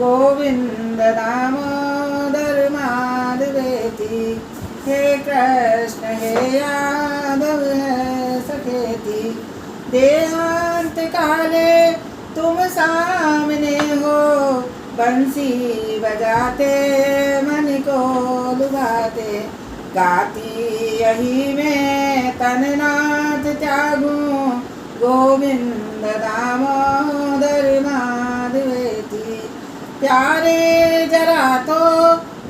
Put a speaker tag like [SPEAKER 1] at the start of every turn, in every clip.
[SPEAKER 1] गोविंद दामोदर माधवेति। हे कृष्ण हे यादव है सखेति। देहांत काले तुम सामने हो, बंसी बजाते मन को लुभाते। गाती यही मैं तन नाथ त्यागूं, गोविंद दामोदर माधवेति। प्यारे जरा तो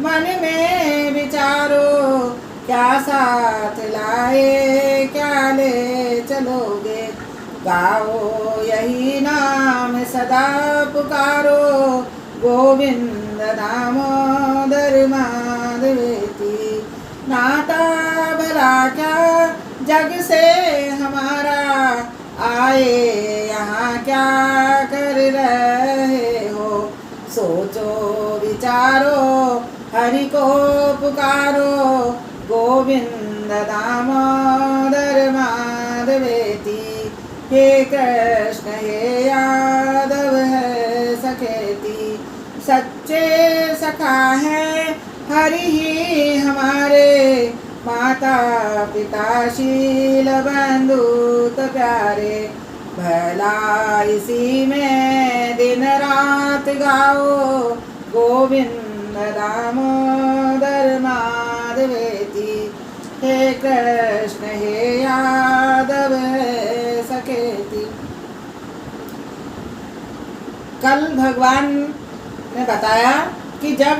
[SPEAKER 1] मन में विचारो, क्या साथ लाए क्या ले चलोगे। गाओ यही नाम सदा पुकारो, गोविंद दामोदर माधवेति। नाता भला क्या जग से हमारा, आए यहाँ क्या कर रहे हो। सोचो विचारो हरि को पुकारो, गोविंद दामोदर माधवेति। हे कृष्ण हे यादव है सखेति। सच्चे सखा है हरि ही हमारे, माता पिता शील बंधु तो प्यारे। भला इसी में दिन रात गाओ, गोविंद दामोदर माधवेति। हे कृष्ण हे यादव है सखेति। कल भगवान ने बताया कि जब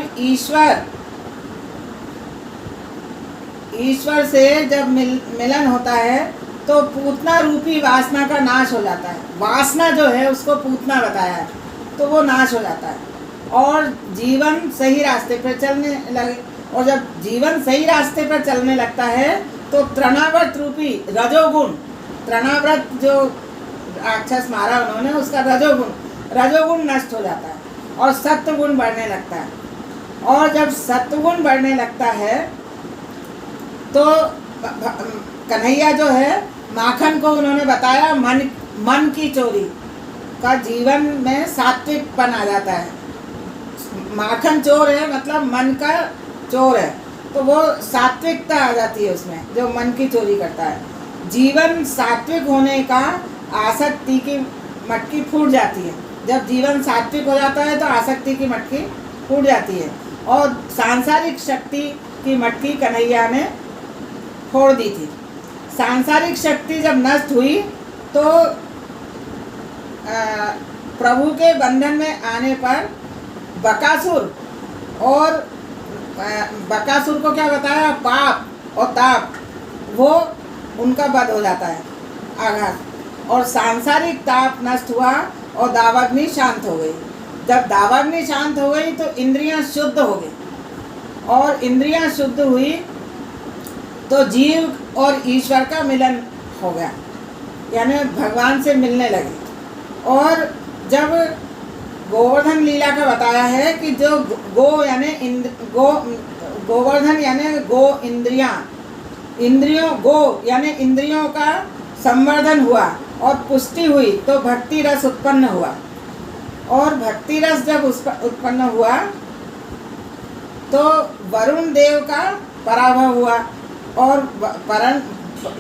[SPEAKER 1] ईश्वर से जब मिलन होता है तो पूतना रूपी वासना का नाश हो जाता है। वासना जो है उसको पूतना बताया है, तो वो नाश हो जाता है और जीवन सही रास्ते पर चलने लगे। और जब जीवन सही रास्ते पर चलने लगता है तो तृणाव्रत रूपी रजोगुण, तृणाव्रत जो राक्षस मारा उन्होंने, उसका रजोगुण नष्ट हो जाता है और सत्वगुण बढ़ने लगता है। और जब सत्वगुण बढ़ने लगता है तो कन्हैया जो है माखन को उन्होंने बताया मन की चोरी का जीवन में सात्विकपन आ जाता है। माखन चोर है मतलब मन का चोर है, तो वो सात्विकता आ जाती है उसमें, जो मन की चोरी करता है। जीवन सात्विक होने का आसक्ति की मटकी फूट जाती है। जब जीवन सात्विक हो जाता है तो आसक्ति की मटकी फूट जाती है और सांसारिक शक्ति की मटकी कन्हैया ने फोड़ दी थी। सांसारिक शक्ति जब नष्ट हुई तो प्रभु के बंधन में आने पर बकासुर को क्या बताया, पाप और ताप, वो उनका वध हो जाता है, आघात। और सांसारिक ताप नष्ट हुआ और दावाग्नि शांत हो गई। जब दावाग्नि शांत हो गई तो इंद्रियां शुद्ध हो गई और इंद्रियां शुद्ध हुई तो जीव और ईश्वर का मिलन हो गया, यानी भगवान से मिलने लगे। और जब गोवर्धन लीला का बताया है कि जो गो यानी गोवर्धन यानी गो इंद्रियों गो यानी इंद्रियों का संवर्धन हुआ और पुष्टि हुई तो भक्ति रस उत्पन्न हुआ। और भक्ति रस जब उत्पन्न हुआ तो वरुण देव का पराभव हुआ। और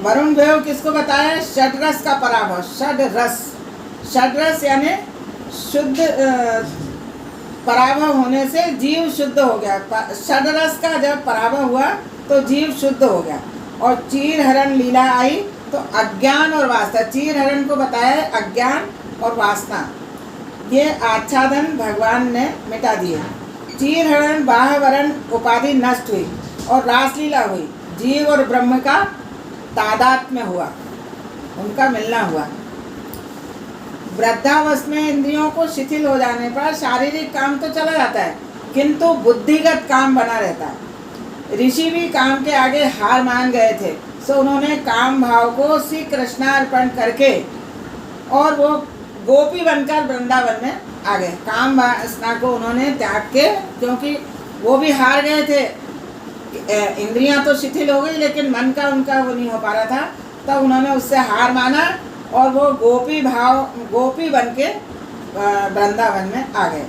[SPEAKER 1] वरुण देव किसको बताया, षड्रस का पराभव। षड्रस यानी शुद्ध पराभव होने से जीव शुद्ध हो गया। षड्रस का जब पराभव हुआ तो जीव शुद्ध हो गया। और चीर हरण लीला आई तो अज्ञान और वासना, चीर हरण को बताया अज्ञान और वासना, ये आच्छादन भगवान ने मिटा दिए। चीर हरण बाहवरण उपाधि नष्ट हुई और रासलीला हुई। जीव और ब्रह्म का तादात्म्य हुआ, उनका मिलना हुआ। वृद्धावस्था में इंद्रियों को शिथिल हो जाने पर शारीरिक काम तो चला जाता है किंतु बुद्धिगत काम बना रहता है। ऋषि भी काम के आगे हार मान गए थे, सो उन्होंने काम भाव को श्री कृष्णार्पण करके और वो गोपी बनकर वृंदावन में आ गए। काम वासना को उन्होंने त्याग के, क्योंकि वो भी हार गए थे, इंद्रियां तो शिथिल हो गई लेकिन मन का उनका वो नहीं हो पा रहा था, तब उन्होंने उससे हार माना और वो गोपी बन के वृंदावन में आ गए।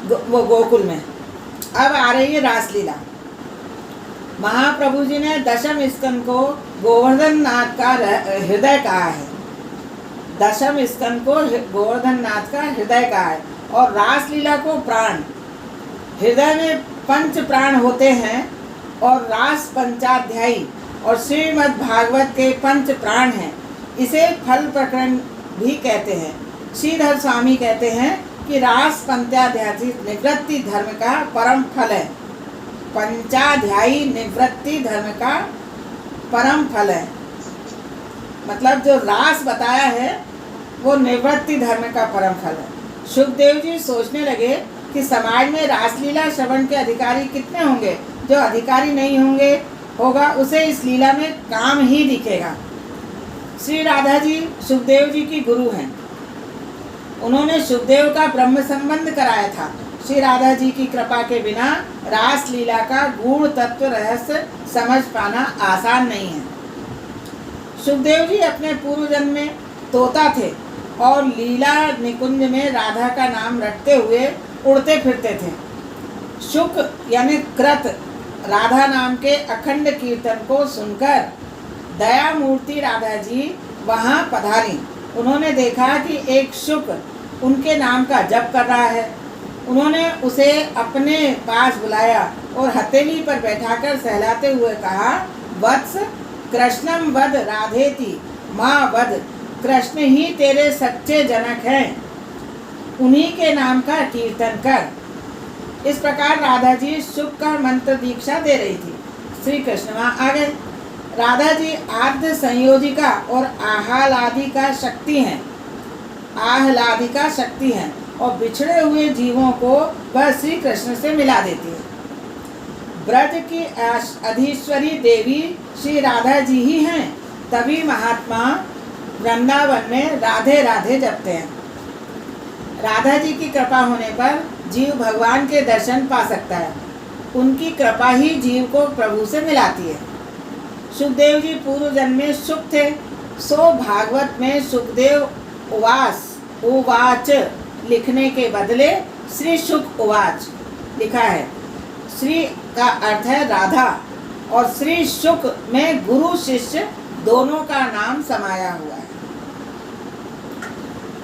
[SPEAKER 1] वो गोकुल में। अब आ रही है रासलीला। महाप्रभु जी ने दशम स्कंद को गोवर्धन नाथ का हृदय कहा है। दशम स्कंद को गोवर्धन नाथ का हृदय कहा है और रासलीला को प्राण। हृदय में पंच प्राण होते हैं और रास पंचाध्यायी और श्रीमद् भागवत के पंच प्राण हैं। इसे फल प्रकरण भी कहते हैं। श्रीधर स्वामी कहते हैं कि रास पंचाध्यायी निवृत्ति धर्म का परम फल है। पंचाध्यायी निवृत्ति धर्म का परम फल है, मतलब जो रास बताया है वो निवृत्ति धर्म का परम फल है। सुखदेव जी सोचने लगे कि समाज में रासलीला श्रवण के अधिकारी कितने होंगे। जो अधिकारी नहीं होगा उसे इस लीला में काम ही दिखेगा। श्री राधा जी सुखदेव जी की गुरु हैं। उन्होंने सुखदेव का ब्रह्म संबंध कराया था। श्री राधा जी की कृपा के बिना रास लीला का गूढ़ तत्व रहस्य समझ पाना आसान नहीं है। सुखदेव जी अपने पूर्व जन्म में तोता थे और लीला निकुंज में राधा का नाम रटते हुए उड़ते फिरते थे। शुक यानी कृत राधा नाम के अखंड कीर्तन को सुनकर दया मूर्ति राधा जी वहाँ पधारी। उन्होंने देखा कि एक शुक उनके नाम का जप कर रहा है। उन्होंने उसे अपने पास बुलाया और हथेली पर बैठाकर सहलाते हुए कहा, वत्स कृष्णम वद राधेति माँ वद। कृष्ण ही तेरे सच्चे जनक हैं, उन्हीं के नाम का कीर्तन कर। इस प्रकार राधा जी शुक का मंत्र दीक्षा दे रही थी। श्री कृष्ण वहाँ आ गए। राधा जी आद्य संयोजिका और आह्लादिका शक्ति हैं और बिछड़े हुए जीवों को वह श्री कृष्ण से मिला देती है। ब्रज की अधीश्वरी देवी श्री राधा जी ही हैं, तभी महात्मा वृंदावन में राधे राधे जपते हैं। राधा जी की कृपा होने पर जीव भगवान के दर्शन पा सकता है। उनकी कृपा ही जीव को प्रभु से मिलाती है। सुखदेव जी पूर्व जन्म में सुख थे। सो भागवत में सुखदेव उवाच लिखने के बदले श्री शुक उवाच लिखा है। श्री का अर्थ है राधा और श्री शुक में गुरु शिष्य दोनों का नाम समाया हुआ है।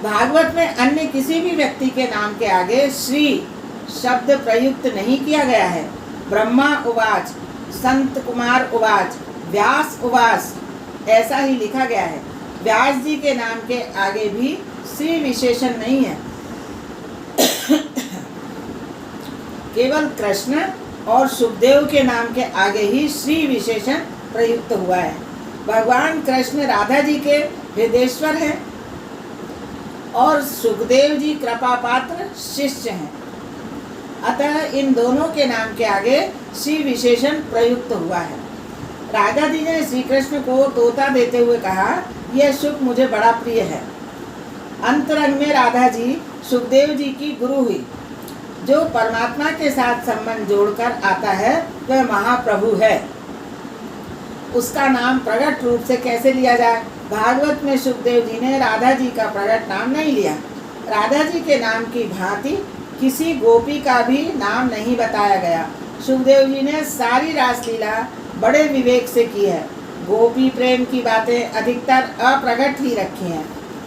[SPEAKER 1] भागवत में अन्य किसी भी व्यक्ति के नाम के आगे श्री शब्द प्रयुक्त नहीं किया गया है। ब्रह्मा उवाच, संत कुमार उवाच, व्यास उवास ऐसा ही लिखा गया है। व्यास जी के नाम के आगे भी श्री विशेषण नहीं है। केवल कृष्ण और सुखदेव के नाम के आगे ही श्री विशेषण प्रयुक्त हुआ है। भगवान कृष्ण राधा जी के हृदयेश्वर हैं और सुखदेव जी कृपा पात्र शिष्य हैं। अतः इन दोनों के नाम के आगे श्री विशेषण प्रयुक्त हुआ है। राधा जी ने श्री कृष्ण को तोता देते हुए कहा, यह सुख मुझे बड़ा प्रिय है। अंतरंग में राधा जी सुखदेव जी की गुरु हुई। जो परमात्मा के साथ संबंध जोड़कर आता है वह महाप्रभु है। उसका नाम प्रकट रूप से कैसे लिया जाए? भागवत में सुखदेव जी ने राधा जी का प्रकट नाम नहीं लिया। राधा जी के नाम की भांति किसी गोपी का भी नाम नहीं बताया गया। सुखदेव जी ने सारी रासलीला बड़े विवेक से की है। गोपी प्रेम की बातें अधिकतर अप्रगट ही रखी हैं।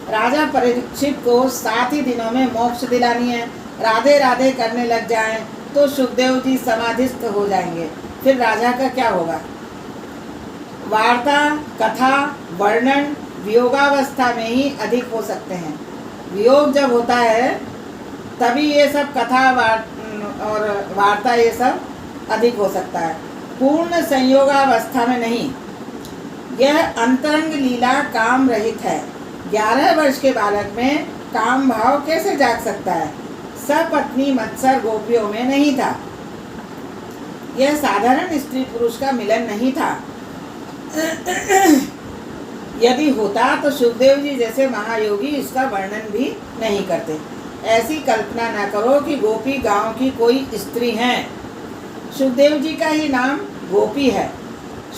[SPEAKER 1] राजा परीक्षित को 7 ही दिनों में मोक्ष दिलानी है। राधे राधे करने लग जाएं तो सुखदेव जी समाधिस्थ हो जाएंगे। फिर राजा का क्या होगा? वार्ता, कथा, वर्णन वियोगावस्था में ही अधिक हो सकते हैं। वियोग जब होता है तभी ये सब कथा और वार्ता ये सब अधिक हो सकता है, पूर्ण संयोगावस्था में नहीं। यह अंतरंग लीला काम रहित है। 11 वर्ष के बालक में काम भाव कैसे जाग सकता है? सपत्नी मत्सर गोपियों में नहीं था। यह साधारण स्त्री पुरुष का मिलन नहीं था। यदि होता तो सुखदेव जी जैसे महायोगी इसका वर्णन भी नहीं करते। ऐसी कल्पना न करो कि गोपी गांव की कोई स्त्री हैं। सुखदेव जी का ही नाम गोपी है।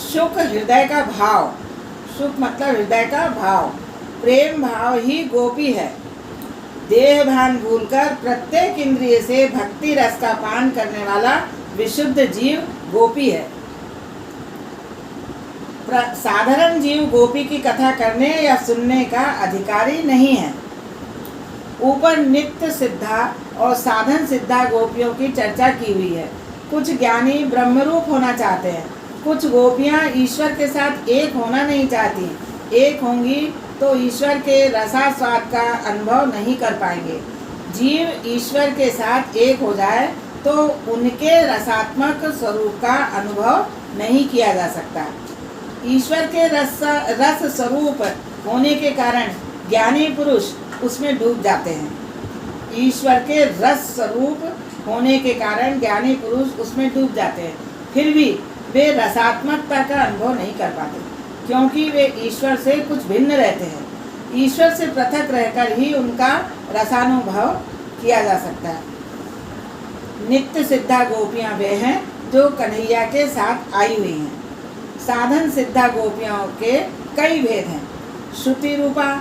[SPEAKER 1] सुख हृदय का भाव, सुख मतलब हृदय का भाव, प्रेम भाव ही गोपी है। देह भान भूलकर प्रत्येक इंद्रिय से भक्ति रस का पान करने वाला विशुद्ध जीव गोपी है। साधारण जीव गोपी की कथा करने या सुनने का अधिकारी नहीं है। ऊपर नित्य सिद्धा और साधन सिद्धा गोपियों की चर्चा की हुई है। कुछ ज्ञानी ब्रह्मरूप होना चाहते हैं, कुछ गोपियां ईश्वर के साथ एक होना नहीं चाहती। एक होंगी तो ईश्वर के रसास्वाद का अनुभव नहीं कर पाएंगे। जीव ईश्वर के साथ एक हो जाए तो उनके रसात्मक स्वरूप का अनुभव नहीं किया जा सकता। ईश्वर के रस स्वरूप होने के कारण ज्ञानी पुरुष उसमें डूब जाते हैं। ईश्वर के रस स्वरूप होने के कारण ज्ञानी पुरुष उसमें डूब जाते हैं, फिर भी वे रसात्मकता का अनुभव नहीं कर पाते, क्योंकि वे ईश्वर से कुछ भिन्न रहते हैं। ईश्वर से पृथक रहकर ही उनका रसानुभव किया जा सकता है। नित्य सिद्धा गोपियां वे हैं जो कन्हैया के साथ आई हुई हैं। साधन सिद्धा गोपियों के कई भेद हैं। श्रुति रूपा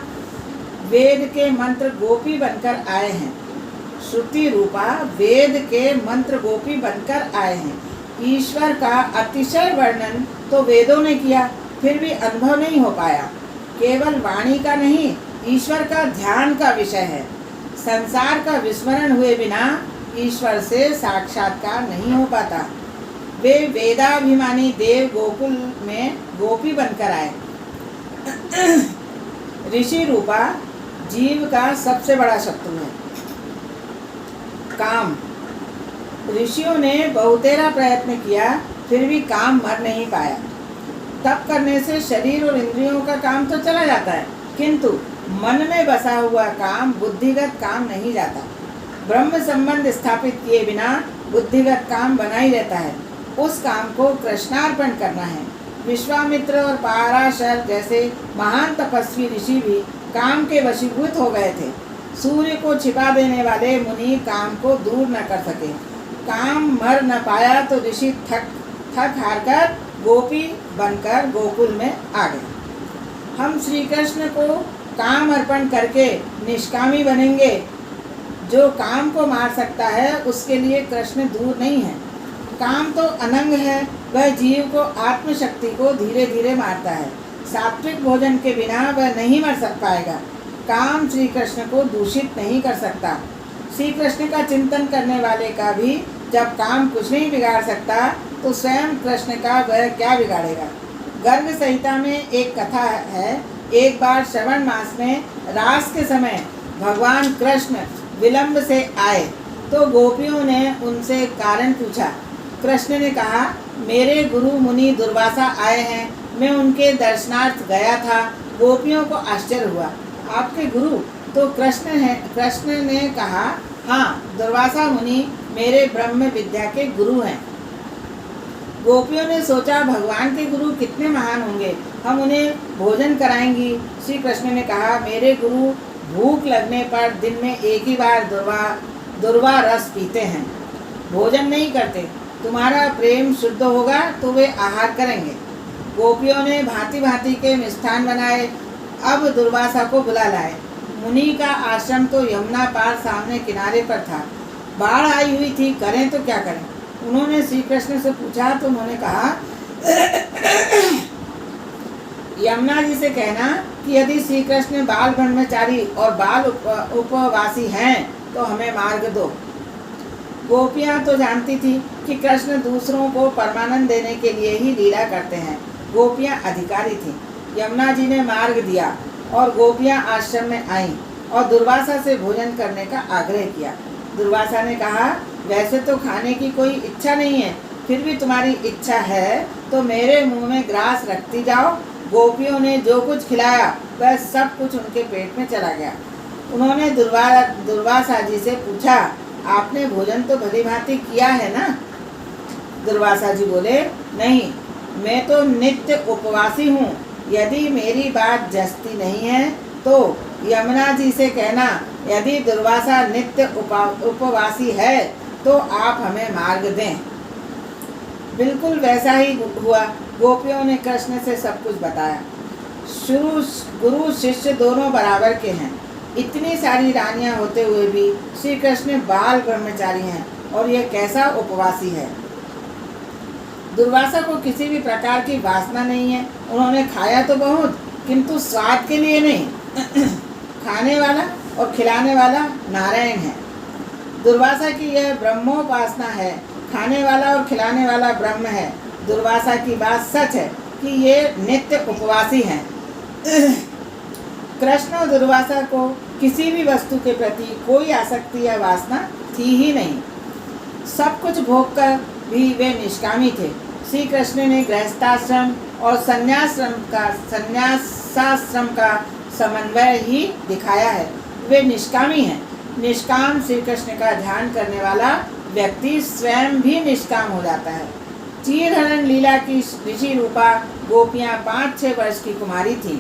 [SPEAKER 1] वेद के मंत्र गोपी बनकर आए हैं। श्रुति रूपा वेद के मंत्र गोपी बनकर आए हैं। ईश्वर का अतिशय वर्णन तो वेदों ने किया, फिर भी अनुभव नहीं हो पाया। केवल वाणी का नहीं, ईश्वर का ध्यान का विषय है। संसार का विस्मरण हुए बिना ईश्वर से साक्षात्कार नहीं हो पाता। वे वेदाभिमानी देव गोकुल में गोपी बनकर आए। ऋषि रूपा जीव का सबसे बड़ा शत्रु है काम। ऋषियों ने बहुतेरा प्रयत्न किया, फिर भी काम मर नहीं पाया। तप करने से शरीर और इंद्रियों का काम तो चला जाता है, किंतु मन में बसा हुआ काम, बुद्धिगत काम नहीं जाता। ब्रह्म संबंध स्थापित किए बिना बुद्धिगत काम बना ही रहता है। उस काम को कृष्णार्पण करना है। विश्वामित्र और पाराशर जैसे महान तपस्वी ऋषि भी काम के वशीभूत हो गए थे। सूर्य को छिपा देने वाले मुनि काम को दूर न कर सके। काम मर न पाया तो ऋषि थक हार कर गोपी बनकर गोकुल में आ गए। हम श्री कृष्ण को काम अर्पण करके निष्कामी बनेंगे। जो काम को मार सकता है उसके लिए कृष्ण दूर नहीं है। काम तो अनंग है, वह जीव को आत्मशक्ति को धीरे धीरे मारता है। सात्विक भोजन के बिना वह नहीं मर पाएगा। काम श्री कृष्ण को दूषित नहीं कर सकता। श्री कृष्ण का चिंतन करने वाले का भी जब काम कुछ नहीं बिगाड़ सकता तो स्वयं कृष्ण का वह क्या बिगाड़ेगा। गर्ग संहिता में एक कथा है। एक बार श्रवण मास में रास के समय भगवान कृष्ण विलंब से आए तो गोपियों ने उनसे कारण पूछा। कृष्ण ने कहा, मेरे गुरु मुनि दुर्वासा आए हैं, मैं उनके दर्शनार्थ गया था। गोपियों को आश्चर्य हुआ, आपके गुरु तो कृष्ण हैं। कृष्ण ने कहा, हाँ, दुर्वासा मुनि मेरे ब्रह्म विद्या के गुरु हैं। गोपियों ने सोचा, भगवान के गुरु कितने महान होंगे, हम उन्हें भोजन कराएंगी। श्री कृष्ण ने कहा, मेरे गुरु भूख लगने पर दिन में एक ही बार दुर्वा रस पीते हैं, भोजन नहीं करते। तुम्हारा प्रेम शुद्ध होगा तो वे आहार करेंगे। गोपियों ने भांति भांति के मिष्ठान बनाए। अब दुर्वासा को बुला लाए। मुनि का आश्रम तो यमुना पार सामने किनारे पर था। बाढ़ आई हुई थी, करें तो क्या करें। उन्होंने श्री कृष्ण से पूछा तो उन्होंने कहा, यमुना जी से कहना कि यदि श्री कृष्ण बाल ब्रह्मचारी और बाल उपवासी हैं तो हमें मार्ग दो। गोपियां तो जानती थी कि कृष्ण दूसरों को परमानंद देने के लिए ही लीला करते हैं। गोपियां अधिकारी थीं। यमुना जी ने मार्ग दिया और गोपियां आश्रम में आईं और दुर्वासा से भोजन करने का आग्रह किया। दुर्वासा ने कहा, वैसे तो खाने की कोई इच्छा नहीं है, फिर भी तुम्हारी इच्छा है तो मेरे मुंह में ग्रास रखती जाओ। गोपियों ने जो कुछ खिलाया वह सब कुछ उनके पेट में चला गया। उन्होंने दुर्वासा जी से पूछा, आपने भोजन तो भली भांति किया है ना। दुर्वासा जी बोले, नहीं, मैं तो नित्य उपवासी हूँ। यदि मेरी बात जचती नहीं है तो यमुना जी से कहना, यदि दुर्वासा नित्य उपवासी है तो आप हमें मार्ग दें। बिल्कुल वैसा ही हुआ। गोपियों ने कृष्ण से सब कुछ बताया। गुरु शिष्य दोनों बराबर के हैं। इतनी सारी रानियां होते हुए भी श्री कृष्ण बाल ब्रह्मचारी हैं, और यह कैसा उपवासी है। दुर्वासा को किसी भी प्रकार की वासना नहीं है। उन्होंने खाया तो बहुत, किंतु स्वाद के लिए नहीं। खाने वाला और खिलाने वाला नारायण है। दुर्वासा की यह ब्रह्मोपासना है। खाने वाला और खिलाने वाला ब्रह्म है। दुर्वासा की बात सच है कि ये नित्य उपवासी हैं। कृष्ण और दुर्वासा को किसी भी वस्तु के प्रति कोई आसक्ति या वासना थी ही नहीं। सब कुछ भोग कर भी वे निष्कामी थे। श्री कृष्ण ने गृहस्थाश्रम और संन्यासाश्रम का समन्वय ही दिखाया है। वे निष्कामी हैं। निष्काम श्री कृष्ण का ध्यान करने वाला व्यक्ति स्वयं भी निष्काम हो जाता है। चीरहरण लीला की ऋषि रूपा गोपियां 5-6 वर्ष की कुमारी थीं।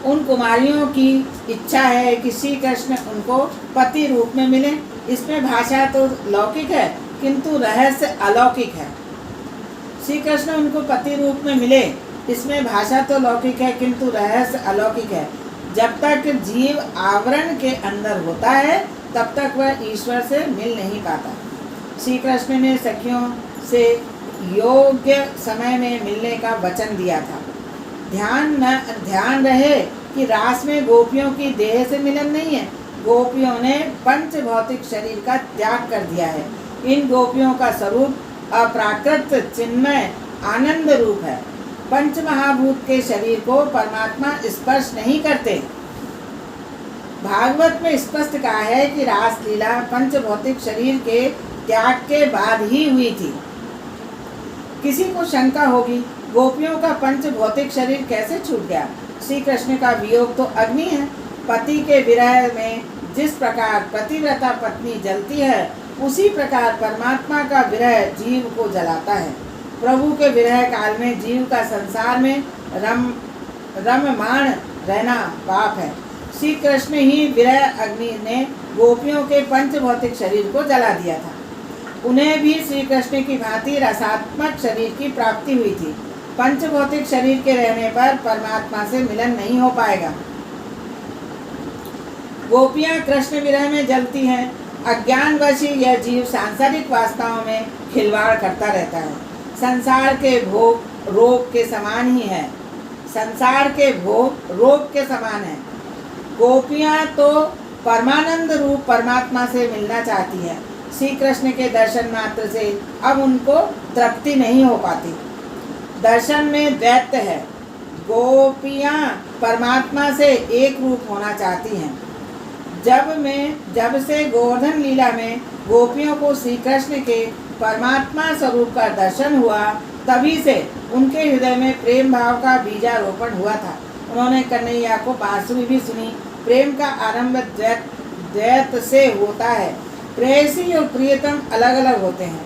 [SPEAKER 1] उन कुमारियों की इच्छा है कि श्री कृष्ण उनको पति रूप में मिले। इसमें भाषा तो लौकिक है, किंतु रहस्य अलौकिक है। श्री कृष्ण उनको पति रूप में मिले, इसमें भाषा तो लौकिक है, किंतु रहस्य अलौकिक है। जब तक जीव आवरण के अंदर होता है, तब तक वह ईश्वर से मिल नहीं पाता। श्री कृष्ण ने सखियों से योग्य समय में मिलने का वचन दिया था। ध्यान रहे कि रास में गोपियों की देह से मिलन नहीं है। गोपियों ने पंच भौतिक शरीर का त्याग कर दिया है। इन गोपियों का स्वरूप अप्राकृत चिन्मय आनंद रूप है। पंच महाभूत के शरीर को परमात्मा स्पर्श नहीं करते। भागवत में स्पष्ट कहा है कि रास लीला पंच भौतिक शरीर के त्याग के बाद ही हुई थी। किसी को शंका होगी, गोपियों का पंच भौतिक शरीर कैसे छूट गया? श्री कृष्ण का वियोग तो अग्नि है। पति के विरह में जिस प्रकार पतिव्रता पत्नी जलती है, उसी प्रकार परमात्मा का विरह जीव को जलाता है। प्रभु के विरह काल में जीव का संसार में रममाण रहना पाप है। श्री कृष्ण ही विरह अग्नि ने गोपियों के पंच भौतिक शरीर को जला दिया था। उन्हें भी श्री कृष्ण की भांति रसात्मक शरीर की प्राप्ति हुई थी। पंच भौतिक शरीर के रहने पर परमात्मा से मिलन नहीं हो पाएगा। गोपियां कृष्ण विरह में जलती हैं। अज्ञानवश यह जीव सांसारिक वासनाओं में खिलवाड़ करता रहता है। संसार के भोग रोग के समान ही है। संसार के भोग रोग के समान है। गोपियां तो परमानंद रूप परमात्मा से मिलना चाहती हैं। श्री कृष्ण के दर्शन मात्र से अब उनको तृप्ति नहीं हो पाती। दर्शन में द्वैत है। गोपियां परमात्मा से एक रूप होना चाहती हैं। जब से गोवर्धन लीला में गोपियों को श्री कृष्ण के परमात्मा स्वरूप का दर्शन हुआ, तभी से उनके हृदय में प्रेम भाव का बीजारोपण हुआ था। उन्होंने कन्हैया को बांसुरी भी सुनी। प्रेम का आरंभ द्वैत से होता है। प्रेयसी और प्रियतम अलग अलग होते हैं।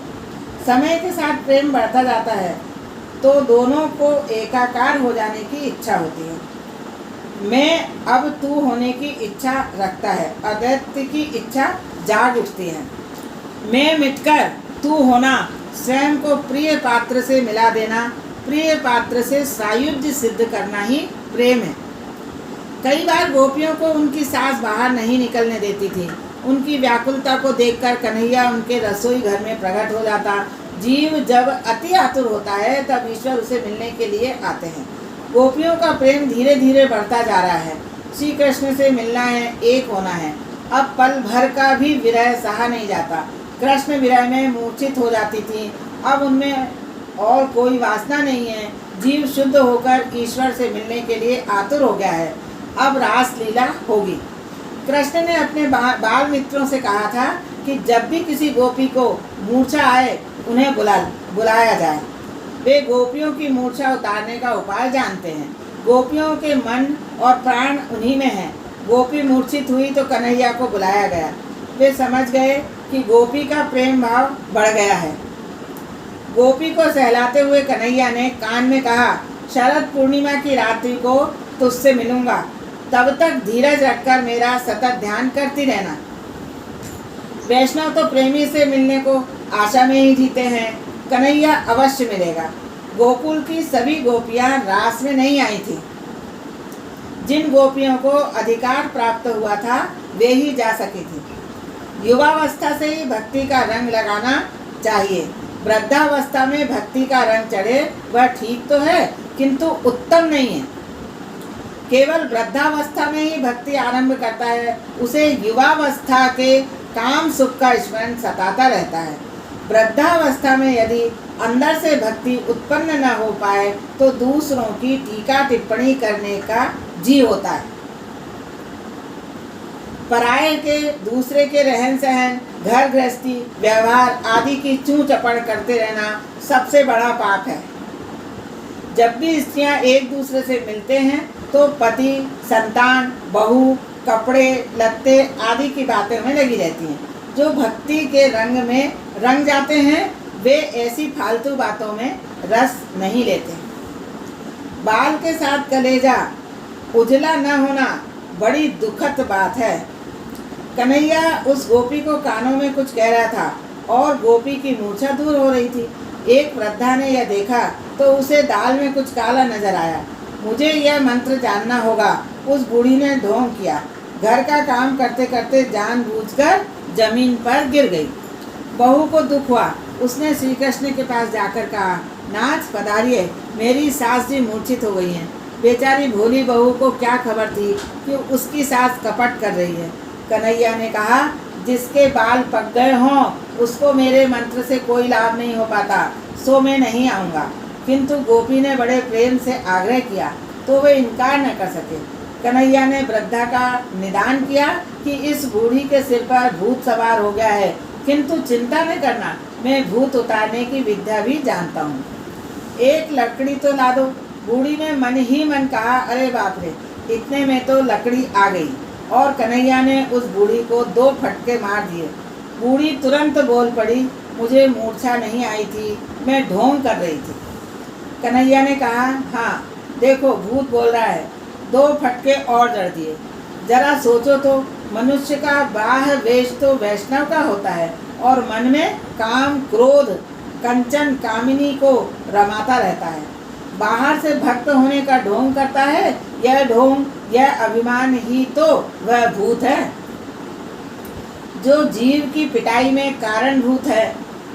[SPEAKER 1] समय के साथ प्रेम बढ़ता जाता है तो दोनों को एकाकार हो जाने की इच्छा होती है। मैं अब तू होने की इच्छा रखता है। अद्वैत की इच्छा जाग उठती है। मैं मिटकर तू होना, स्वयं को प्रिय पात्र से मिला देना, प्रिय पात्र से सायुज्य सिद्ध करना ही प्रेम है। कई बार गोपियों को उनकी सास बाहर नहीं निकलने देती थी। उनकी व्याकुलता को देखकर कन्हैया उनके रसोई घर में प्रकट हो जाता। जीव जब अति आतुर होता है, तब ईश्वर उसे मिलने के लिए आते हैं। गोपियों का प्रेम धीरे धीरे बढ़ता जा रहा है। श्री कृष्ण से मिलना है, एक होना है। अब पल भर का भी विरह सहा नहीं जाता। कृष्ण विरह में मूर्छित हो जाती थी। अब उनमें और कोई वासना नहीं है। जीव शुद्ध होकर ईश्वर से मिलने के लिए आतुर हो गया है। अब रास लीला होगी। कृष्ण ने अपने बाल मित्रों से कहा था कि जब भी किसी गोपी को मूर्छा आए, उन्हें बुलाया जाए। वे गोपियों की मूर्छा उतारने का उपाय जानते हैं। गोपियों के मन और प्राण उन्हीं में हैं। गोपी मूर्छित हुई तो कन्हैया को बुलाया गया। वे समझ गए कि गोपी का प्रेम भाव बढ़ गया है। गोपी को सहलाते हुए कन्हैया ने कान में कहा, शरद पूर्णिमा की रात्रि को तुझसे मिलूंगा, तब तक धीरज रखकर मेरा सतत ध्यान करती रहना। वैष्णव तो प्रेमी से मिलने को आशा में ही जीते हैं। कन्हैया अवश्य मिलेगा। गोकुल की सभी गोपियां रास में नहीं आई थी। जिन गोपियों को अधिकार प्राप्त हुआ था वे ही जा सकी थी। युवावस्था से ही भक्ति का रंग लगाना चाहिए। वृद्धावस्था में भक्ति का रंग चढ़े वह ठीक तो है, किंतु उत्तम नहीं है। केवल वृद्धावस्था में ही भक्ति आरंभ करता है, उसे युवावस्था के काम सुख का स्मरण सताता रहता है। वृद्धावस्था में यदि अंदर से भक्ति उत्पन्न न हो पाए तो दूसरों की टीका टिप्पणी करने का जी होता है। पराये के, दूसरे के रहन सहन, घर गृहस्थी, व्यवहार आदि की चूं चपड़ करते रहना सबसे बड़ा पाप है। जब भी स्त्रियां एक दूसरे से मिलते हैं तो पति, संतान, बहू, कपड़े लत्ते आदि की बातें में लगी रहती हैं। जो भक्ति के रंग में रंग जाते हैं वे ऐसी फालतू बातों में रस नहीं लेते। बाल के साथ कलेजा उजला न होना बड़ी दुखद बात है। कन्हैया उस गोपी को कानों में कुछ कह रहा था और गोपी की मूर्छा दूर हो रही थी। एक वृद्धा ने यह देखा तो उसे दाल में कुछ काला नजर आया। मुझे यह मंत्र जानना होगा, उस बूढ़ी ने ढोंग किया। घर का काम करते करते जानबूझकर जमीन पर गिर गई। बहू को दुख हुआ। उसने श्री कृष्ण के पास जाकर कहा, नाथ पधारिए, मेरी सास जी मूर्छित हो गई हैं। बेचारी भोली बहू को क्या खबर थी कि उसकी सास कपट कर रही है। कन्हैया ने कहा, जिसके बाल पक गए हों उसको मेरे मंत्र से कोई लाभ नहीं हो पाता, सो मैं नहीं आऊँगा। किंतु गोपी ने बड़े प्रेम से आग्रह किया तो वे इनकार न कर सके। कन्हैया ने वृद्धा का निदान किया कि इस बूढ़ी के सिर पर भूत सवार हो गया है, किंतु चिंता न करना, मैं भूत उतारने की विद्या भी जानता हूँ। एक लकड़ी तो ला दो। बूढ़ी ने मन ही मन कहा, अरे बाप रे, इतने में तो लकड़ी आ गई और कन्हैया ने उस बूढ़ी को 2 फटके मार दिए। बूढ़ी तुरंत बोल पड़ी, मुझे मूर्छा नहीं आई थी, मैं ढोंग कर रही थी। कन्हैया ने कहा, हाँ देखो भूत बोल रहा है। 2 फटके और जड़ दिए। जरा सोचो तो, मनुष्य का बाह्य वेश तो वैष्णव का होता है और मन में काम, क्रोध, कंचन, कामिनी को रमाता रहता है। बाहर से भक्त होने का ढोंग करता है। यह ढोंग, यह अभिमान ही तो वह भूत है जो जीव की पिटाई में कारणभूत है।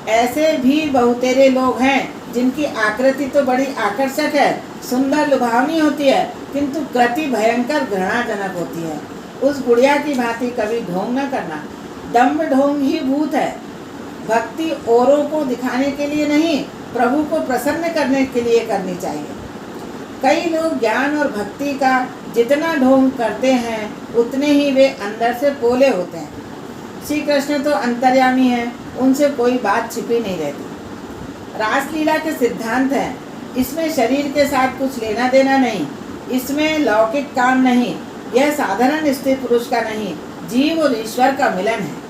[SPEAKER 1] ऐसे भी बहुतेरे लोग हैं जिनकी आकृति तो बड़ी आकर्षक है, सुंदर लुभावनी होती है, किंतु कृति भयंकर घृणाजनक होती है। उस बुढ़िया की भांति कभी ढोंग न करना। दम्भ ढोंग ही भूत है। भक्ति औरों को दिखाने के लिए नहीं, प्रभु को प्रसन्न करने के लिए करनी चाहिए। कई लोग ज्ञान और भक्ति का जितना ढोंग करते हैं उतने ही वे अंदर से पोले होते हैं। श्री कृष्ण तो अंतर्यामी हैं, उनसे कोई बात छिपी नहीं रहती। रासलीला के सिद्धांत हैं, इसमें शरीर के साथ कुछ लेना देना नहीं, इसमें लौकिक काम नहीं, यह साधारण स्त्री पुरुष का नहीं, जीव और ईश्वर का मिलन है।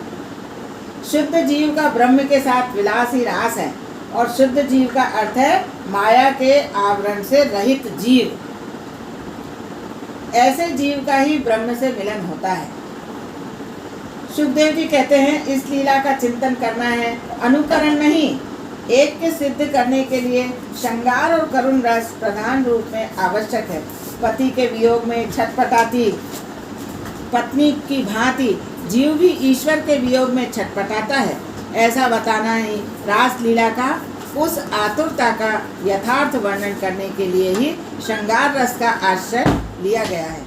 [SPEAKER 1] शुद्ध जीव का ब्रह्म के साथ विलास ही रास है और शुद्ध जीव का अर्थ है माया के आवरण से रहित जीव। ऐसे जीव का ही ब्रह्म से मिलन होता है। सुखदेव जी कहते हैं, इस लीला का चिंतन करना है, अनुकरण नहीं। एक के सिद्ध करने के लिए श्रृंगार और करुण रस प्रधान रूप में आवश्यक है। पति के वियोग में छटपटाती पत्नी की भांति जीव भी ईश्वर के वियोग में छटपटाता है, ऐसा बताना ही रास लीला का उस आतुरता का यथार्थ वर्णन करने के लिए ही श्रृंगार रस का आश्रय लिया गया है।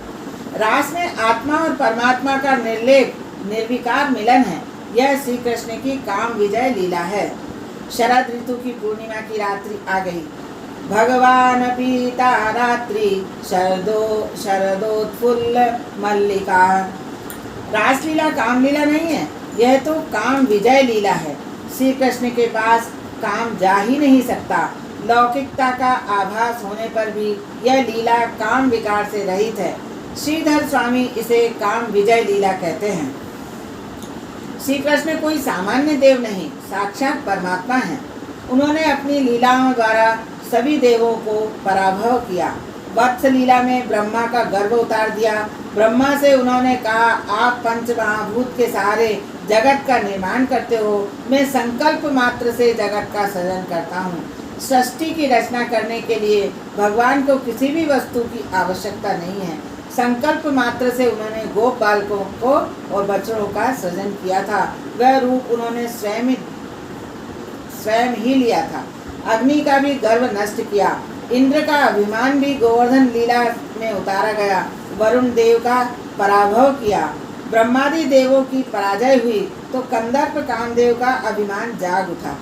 [SPEAKER 1] रास में आत्मा और परमात्मा का निर्लेप निर्विकार मिलन है। यह श्री कृष्ण की काम विजय लीला है। शरद ऋतु की पूर्णिमा की रात्रि आ गई। भगवान पीता रात्रि शरदोत्फुल्ल मल्लिका। रासलीला कामलीला नहीं है, यह तो काम विजय लीला है। श्री कृष्ण के पास काम जा ही नहीं सकता। लौकिकता का आभास होने पर भी यह लीला काम विकार से रहित है। श्रीधर स्वामी इसे काम विजय लीला कहते हैं। श्री कृष्ण कोई सामान्य देव नहीं, साक्षात परमात्मा हैं। उन्होंने अपनी लीलाओं द्वारा सभी देवों को पराभव किया। वत्स लीला में ब्रह्मा का गर्व उतार दिया। ब्रह्मा से उन्होंने कहा, आप पंच महाभूत के सहारे जगत का निर्माण करते हो, मैं संकल्प मात्र से जगत का सृजन करता हूँ। सृष्टि की रचना करने के लिए भगवान को किसी भी वस्तु की आवश्यकता नहीं है। संकल्प मात्र से उन्होंने गोप बालकों को और बच्चों का सृजन किया था। वह रूप उन्होंने स्वयं ही लिया था। अग्नि का भी गर्व नष्ट किया, इंद्र का अभिमान भी गोवर्धन लीला में उतारा गया, वरुण देव का पराभव किया, ब्रह्मादि देवों की पराजय हुई तो कंदर्प कामदेव का अभिमान जाग उठा।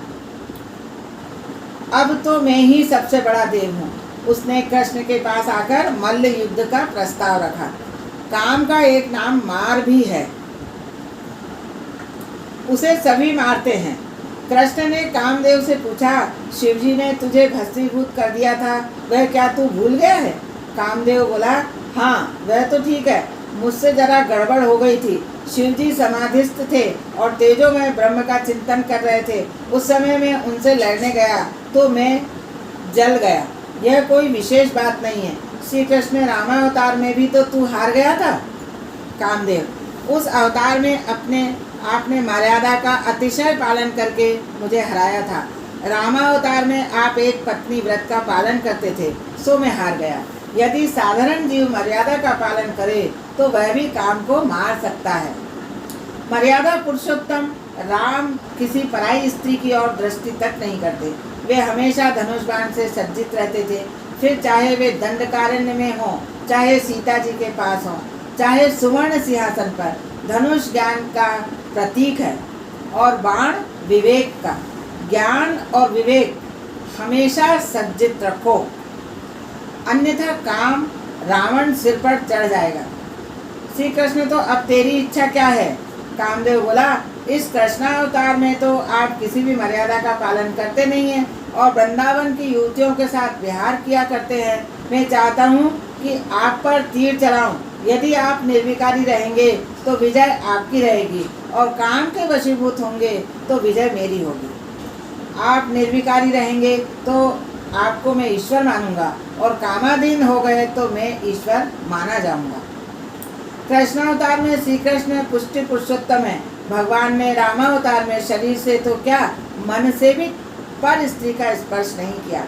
[SPEAKER 1] अब तो मैं ही सबसे बड़ा देव हूँ। उसने कृष्ण के पास आकर मल्ल युद्ध का प्रस्ताव रखा। काम का एक नाम मार भी है, उसे सभी मारते हैं। कृष्ण ने कामदेव से पूछा, शिवजी ने तुझे भस्मीभूत कर दिया था, वह क्या तू भूल गया है? कामदेव बोला, हाँ वह तो ठीक है, मुझसे जरा गड़बड़ हो गई थी। शिवजी समाधिस्थ थे और तेजोमय ब्रह्म का चिंतन कर रहे थे। उस समय में उनसे लड़ने गया तो मैं जल गया, यह कोई विशेष बात नहीं है। श्री कृष्ण रामावतार में भी तो तू हार गया था। कामदेव, उस अवतार में आपने मर्यादा का अतिशय पालन करके मुझे हराया था। रामावतार में आप एक पत्नी व्रत का पालन करते थे, सो मैं हार गया। यदि साधारण जीव मर्यादा का पालन करे तो वह भी काम को मार सकता है। मर्यादा पुरुषोत्तम राम किसी पराई स्त्री की ओर दृष्टि तक नहीं करते। वे हमेशा धनुष बाण से सज्जित रहते थे, फिर चाहे वे दंडकारण्य में हों, चाहे सीता जी के पास हों, चाहे सुवर्ण सिंहासन पर। धनुष ज्ञान का प्रतीक है और बाण विवेक का। ज्ञान और विवेक हमेशा सज्जित रखो, अन्यथा काम रावण सिर पर चढ़ जाएगा। श्री कृष्ण, तो अब तेरी इच्छा क्या है? कामदेव बोला, इस कृष्णावतार में तो आप किसी भी मर्यादा का पालन करते नहीं हैं और वृंदावन की युवतियों के साथ विहार किया करते हैं। मैं चाहता हूँ कि आप पर तीर चलाऊं। यदि आप निर्विकारी रहेंगे तो विजय आपकी रहेगी और काम के वशीभूत होंगे तो विजय मेरी होगी। आप निर्विकारी रहेंगे तो आपको मैं ईश्वर मानूंगा और कामाधीन हो गए तो मैं ईश्वर माना जाऊंगा। कृष्णावतार में श्री कृष्ण पुष्टि पुरुषोत्तम है। भगवान ने रामावतार में शरीर से तो क्या, मन से भी पर स्त्री का स्पर्श नहीं किया।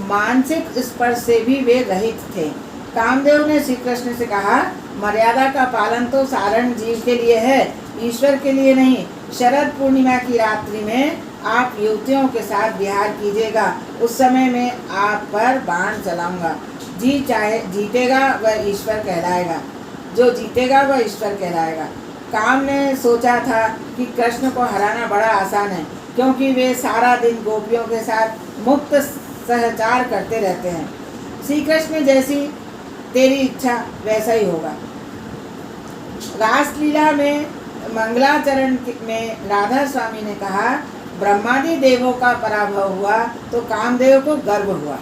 [SPEAKER 1] मानसिक स्पर्श से भी वे रहित थे। कामदेव ने श्री कृष्ण से कहा, मर्यादा का पालन तो साधारण जीव के लिए है, ईश्वर के लिए नहीं। शरद पूर्णिमा की रात्रि में आप युवतियों के साथ विहार कीजिएगा, उस समय में आप पर बाण चलाऊंगा। जीतेगा वह ईश्वर कहलाएगा, जो जीतेगा वह ईश्वर कहलाएगा। काम ने सोचा था कि कृष्ण को हराना बड़ा आसान है, क्योंकि वे सारा दिन गोपियों के साथ मुक्त सहचार करते रहते हैं। श्री कृष्ण, जैसी तेरी इच्छा वैसा ही होगा। रासलीला में मंगलाचरण में राधा स्वामी ने कहा, ब्रह्मादि देवों का पराभव हुआ तो कामदेव को गर्व हुआ।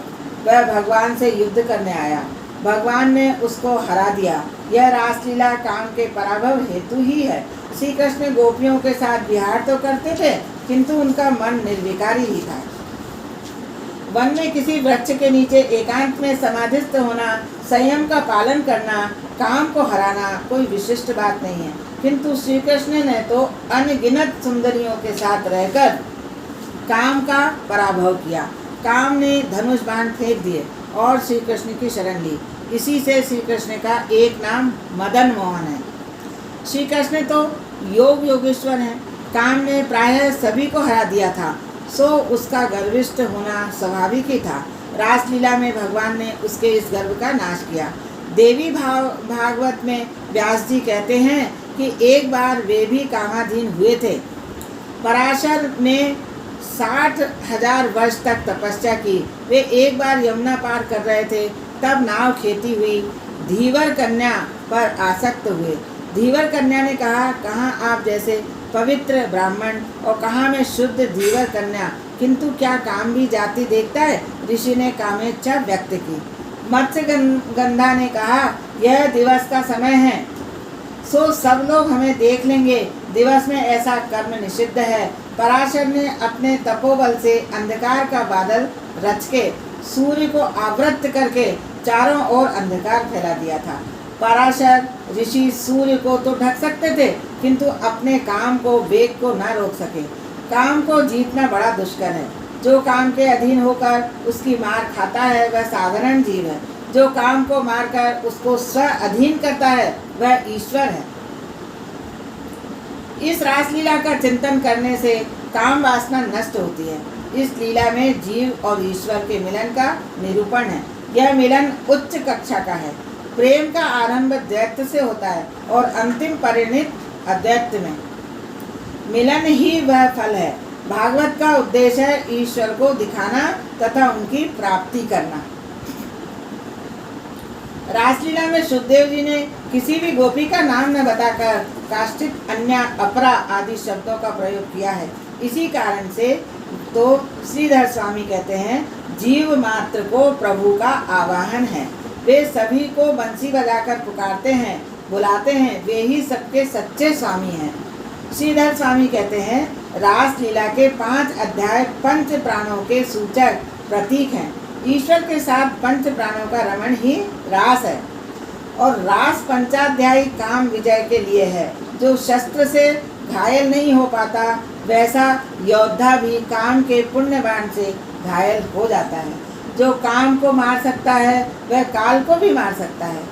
[SPEAKER 1] वह भगवान से युद्ध करने आया, भगवान ने उसको हरा दिया। यह रासलीला काम के पराभव हेतु ही है। श्री कृष्ण गोपियों के साथ विहार तो करते थे, किंतु उनका मन निर्विकारी ही था। वन में किसी वृक्ष के नीचे एकांत में समाधिस्थ होना, संयम का पालन करना, काम को हराना कोई विशिष्ट बात नहीं है। किंतु श्री कृष्ण ने तो अनगिनत सुंदरियों के साथ रहकर काम का पराभव किया। काम ने धनुष बाण फेंक दिए और श्री कृष्ण की शरण ली। इसी से श्री कृष्ण का एक नाम मदन मोहन है। श्री कृष्ण तो योग योगेश्वर हैं। काम ने प्रायः सभी को हरा दिया था, सो उसका गर्विष्ठ होना स्वाभाविक ही था। रासलीला में भगवान ने उसके इस गर्व का नाश किया। देवी भागवत में व्यास जी कहते हैं कि एक बार वे भी कामाधीन हुए थे। पराशर ने 60,000 वर्ष तक तपस्या की। वे एक बार यमुना पार कर रहे थे, तब नाव खेती हुई। धीवर कन्या पर आसक्त हुए। धीवर कन्या ने कहा, कहाँ आप जैसे पवित्र ब्राह्मण और कहाँ मैं शुद्ध धीवर कन्या, किंतु क्या काम भी जाति देखता है? ऋषि ने कामेच्छा व्यक्त की। मत्स्य गंधा ने कहा, यह दिवस का समय है, सो सब लोग हमें देख लेंगे। दिवस में ऐसा कर्म निषिद्ध है। पराशर ने अपने तपोबल से अंधकार का बादल रच के सूर्य को आवृत करके चारों ओर अंधकार फैला दिया था। पराशर ऋषि सूर्य को तो ढक सकते थे, किंतु अपने काम को, वेग को न रोक सके। काम को जीतना बड़ा दुष्कर है। जो काम के अधीन होकर उसकी मार खाता है वह साधारण जीव है। जो काम को मारकर उसको स्व अधीन करता है वह ईश्वर है। इस रासलीला का चिंतन करने से काम वासना नष्ट होती है। इस लीला में जीव और ईश्वर के मिलन का निरूपण है। यह मिलन उच्च कक्षा का है। प्रेम का आरंभ द्वैत से होता है और अंतिम परिणित अद्वैत में। मिलन ही वह फल है। भागवत का उद्देश्य है ईश्वर को दिखाना तथा उनकी प्राप्ति करना। रासलीला में सुखदेव जी ने किसी भी गोपी का नाम न बताकर काष्ठित, अन्य, अपरा आदि शब्दों का प्रयोग किया है। इसी कारण से तो श्रीधर स्वामी कहते हैं, जीव मात्र को प्रभु का आवाहन है। वे सभी को बंसी बजाकर पुकारते हैं, बुलाते हैं, वे ही सबके सच्चे स्वामी हैं। श्रीधर स्वामी कहते हैं, रासलीला के 5 अध्याय पंच प्राणों के सूचक प्रतीक हैं। ईश्वर के साथ पंच प्राणों का रमण ही रास है और रास पंचाध्यायी काम विजय के लिए है। जो शस्त्र से घायल नहीं हो पाता वैसा योद्धा भी काम के पुण्य बाण से घायल हो जाता है। जो काम को मार सकता है वह काल को भी मार सकता है।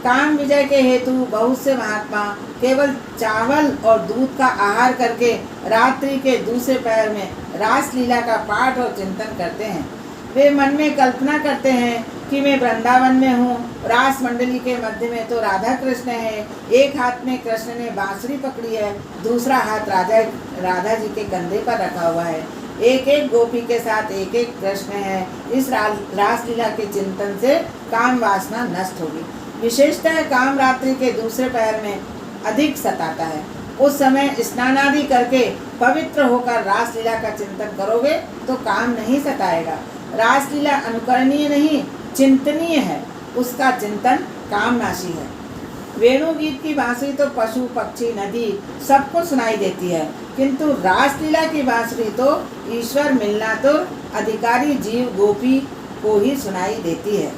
[SPEAKER 1] काम विजय के हेतु बहुत से महात्मा केवल चावल और दूध का आहार करके रात्रि के दूसरे पहर में रासलीला का पाठ और चिंतन करते हैं। वे मन में कल्पना करते हैं कि मैं वृंदावन में हूँ, रास मंडली के मध्य में तो राधा कृष्ण है, एक हाथ में कृष्ण ने बांसुरी पकड़ी है, दूसरा हाथ राधा जी के कंधे पर रखा हुआ है, एक एक गोपी के साथ एक एक कृष्ण है। इस रासलीला के चिंतन से काम वासना नष्ट होगी। विशेषतः काम रात्रि के दूसरे पहर में अधिक सताता है। उस समय स्नान आदि करके पवित्र होकर रासलीला का चिंतन करोगे तो काम नहीं सताएगा। रासलीला अनुकरणीय नहीं चिंतनीय है, उसका चिंतन कामनाशी है। वेणु गीत की बांसुरी तो पशु पक्षी नदी सबको सुनाई देती है, किंतु रासलीला की बांसुरी तो ईश्वर मिलना तो अधिकारी जीव गोपी को ही सुनाई देती है।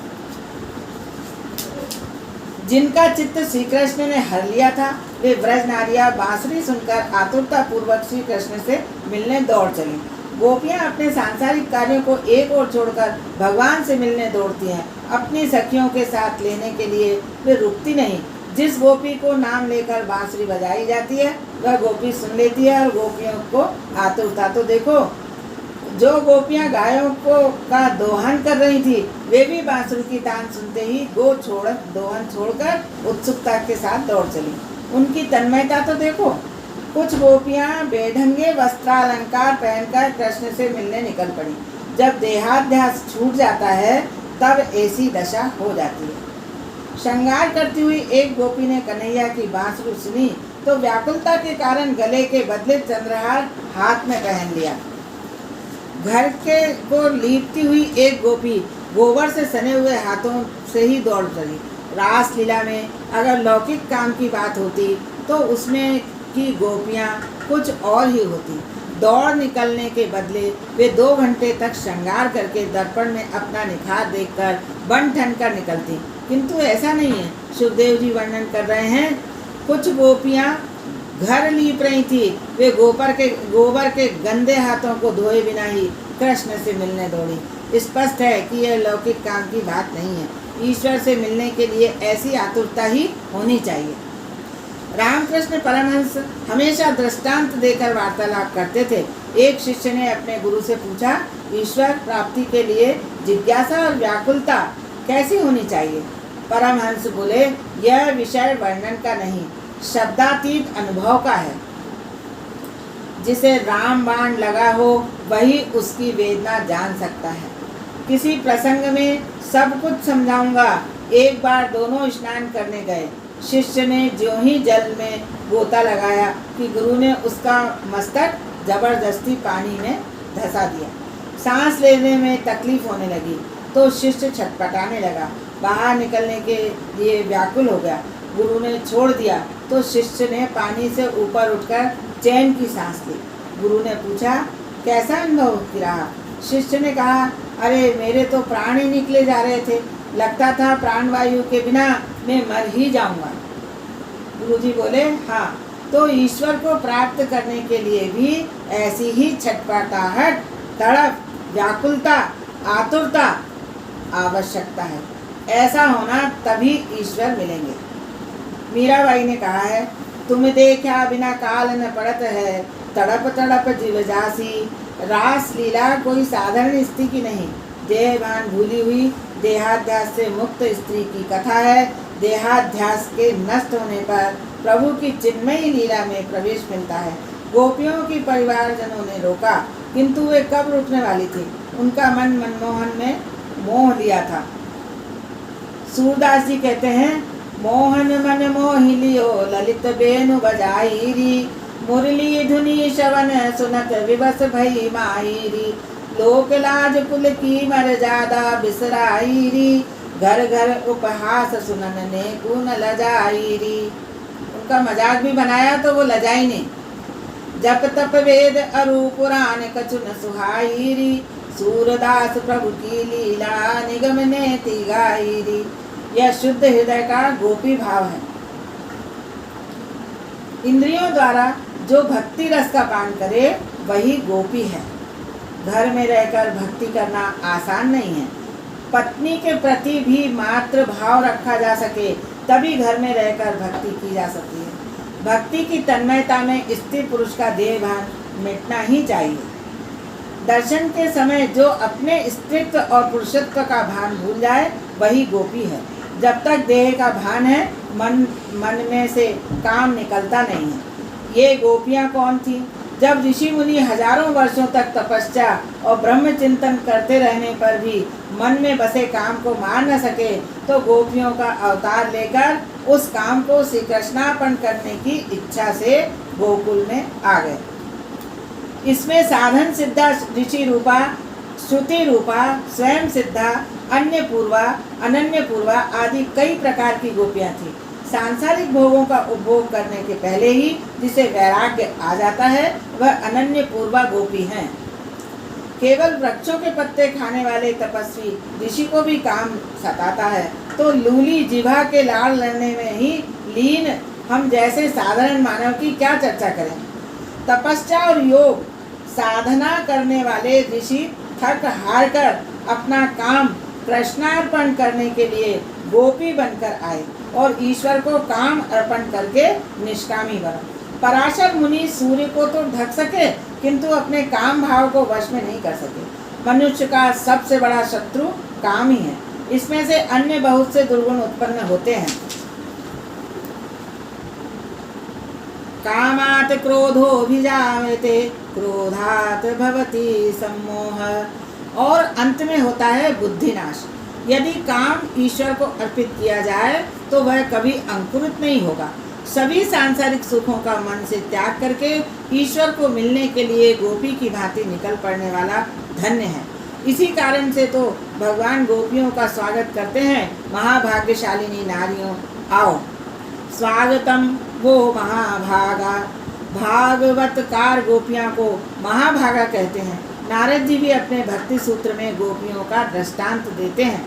[SPEAKER 1] जिनका चित्त श्री कृष्ण ने हर लिया था वे ब्रज नारियां बांसुरी सुनकर आतुरता पूर्वक श्री कृष्ण से मिलने दौड़ चली। गोपियां अपने सांसारिक कार्यों को एक ओर छोड़कर भगवान से मिलने दौड़ती हैं। अपनी सखियों के साथ लेने के लिए वे रुकती नहीं। जिस गोपी को नाम लेकर बांसुरी बजाई जाती है वह गोपी सुन लेती है और गोपियों को आतुरता तो देखो। जो गोपियां गायों को का दोहन कर रही थी वे भी बांसुरी की तान सुनते ही दोहन छोड़कर उत्सुकता के साथ दौड़ चली। उनकी तन्मयता तो देखो। कुछ गोपियां बेढंगे वस्त्रालंकार पहनकर कृष्ण से मिलने निकल पड़ी। जब देहाध्यास छूट जाता है तब ऐसी दशा हो जाती है। श्रृंगार करती हुई एक गोपी ने कन्हैया की बांसुरी सुनी तो व्याकुलता के कारण गले के बदले चंद्रहार हाथ में पहन लिया। घर के को लीपती हुई एक गोपी गोबर से सने हुए हाथों से ही दौड़ चली। रासलीला में अगर लौकिक काम की बात होती तो उसमें की गोपियाँ कुछ और ही होती। दौड़ निकलने के बदले वे 2 घंटे तक श्रृंगार करके दर्पण में अपना निखार देखकर बन ठन कर निकलती, किंतु ऐसा नहीं है। सुखदेव जी वर्णन कर रहे हैं, कुछ गोपियाँ घर लीप रही थी, वे गोबर के गंदे हाथों को धोए बिना ही कृष्ण से मिलने दौड़ी। स्पष्ट है कि यह लौकिक काम की बात नहीं है। ईश्वर से मिलने के लिए ऐसी आतुरता ही होनी चाहिए। रामकृष्ण परमहंस हमेशा दृष्टांत देकर वार्तालाप करते थे। एक शिष्य ने अपने गुरु से पूछा, ईश्वर प्राप्ति के लिए जिज्ञासा और व्याकुलता कैसी होनी चाहिए? परमहंस बोले, यह विषय वर्णन का नहीं, शब्दातीत अनुभव का है। जिसे राम बाण लगा हो वही उसकी वेदना जान सकता है। किसी प्रसंग में सब कुछ समझाऊंगा। एक बार दोनों स्नान करने गए। शिष्य ने ज्यों ही जल में गोता लगाया कि गुरु ने उसका मस्तक जबरदस्ती पानी में धंसा दिया। सांस लेने में तकलीफ होने लगी तो शिष्य छटपटाने लगा, बाहर निकलने के लिए व्याकुल हो गया। गुरु ने छोड़ दिया तो शिष्य ने पानी से ऊपर उठकर चैन की सांस ली। गुरु ने पूछा, कैसा अनुभव रहा? शिष्य ने कहा, अरे मेरे तो प्राण ही निकले जा रहे थे, लगता था प्राणवायु के बिना मैं मर ही जाऊंगा। गुरुजी बोले, हाँ, तो ईश्वर को प्राप्त करने के लिए भी ऐसी ही छटपटाहट, तड़प, व्याकुलता, आतुरता आवश्यकता है। ऐसा होना तभी ईश्वर मिलेंगे। मीराबाई ने कहा है, तुम देखा बिना काल न पड़त है, तड़प तड़प जीव जासी। रास लीला कोई साधारण स्त्री की नहीं, देहभान भूली हुई देहाध्यास से मुक्त स्त्री की कथा है। देहाध्यास के नष्ट होने पर प्रभु की चिन्मयी लीला में प्रवेश मिलता है। गोपियों की परिवारजनों ने रोका, किंतु वे कब रुकने वाली थी। उनका मन मनमोहन में मोह लिया था। सूरदास जी कहते हैं, मोहन मन मोहि लियो ललित बेनु बजाईरी, मुरली धुनी श्रवण सुनत विवश भई माईरी। लोक लाज कुल की मर्यादा बिसराईरी, घर घर उपहास सुनन ने गुण लजाईरी। उनका मजाक भी बनाया तो वो लजाई नहीं। जप तप वेद अरु पुराण कछु न सुहाईरी, सूरदास प्रभु की लीला निगम ने तिगाईरी। यह शुद्ध हृदय का गोपी भाव है। इंद्रियों द्वारा जो भक्ति रस का पान करे वही गोपी है। घर में रहकर भक्ति करना आसान नहीं है। पत्नी के प्रति भी मात्र भाव रखा जा सके तभी घर में रहकर भक्ति की जा सकती है। भक्ति की तन्मयता में स्त्री पुरुष का देह भान मिटना ही चाहिए। दर्शन के समय जो अपने स्त्रीत्व और पुरुषत्व का भान भूल जाए वही गोपी है। जब तक देह का भान है मन में से काम निकलता नहीं है। ये गोपियाँ कौन थी? जब ऋषि मुनि हजारों वर्षों तक तपस्या और ब्रह्म चिंतन करते रहने पर भी मन में बसे काम को मार न सके तो गोपियों का अवतार लेकर उस काम को श्री कृष्णार्पण करने की इच्छा से गोकुल में आ गए। इसमें साधन सिद्धा ऋषि रूपा, श्रुति रूपा, स्वयं सिद्धा, अन्य पूर्वा, अनन्य पूर्वा आदि कई प्रकार की गोपियाँ थीं। सांसारिक भोगों का उपभोग करने के पहले ही जिसे वैराग्य आ जाता है वह अनन्य पूर्वा गोपी हैं। केवल वृक्षों के पत्ते खाने वाले तपस्वी ऋषि को भी काम सताता है तो लूली जिह्वा के लाड़ लड़ने में ही लीन हम जैसे साधारण मानव की क्या चर्चा करें। तपस्या और योग साधना करने वाले ऋषि थक हार कर अपना काम कृष्णार्पण करने के लिए गोपी बनकर आए और ईश्वर को काम अर्पण करके निष्कामी बने। पराशर मुनि सूर्य को तो ढक सके किंतु अपने काम भाव को वश में नहीं कर सके। मनुष्य का सबसे बड़ा शत्रु काम ही है। इसमें से अन्य बहुत से दुर्गुण उत्पन्न होते हैं। कामात् क्रोधोऽभिजायते, क्रोधात् भवति सम्मोह। और अंत में होता है बुद्धिनाश। यदि काम ईश्वर को अर्पित किया जाए तो वह कभी अंकुरित नहीं होगा। सभी सांसारिक सुखों का मन से त्याग करके ईश्वर को मिलने के लिए गोपी की भांति निकल पड़ने वाला धन्य है। इसी कारण से तो भगवान गोपियों का स्वागत करते हैं। महाभाग्यशालिनी नारियों, आओ स्वागतम वो महाभागा। भागवतकार गोपियाँ को महाभागा कहते हैं। नारद जी भी अपने भक्ति सूत्र में गोपियों का दृष्टांत देते हैं।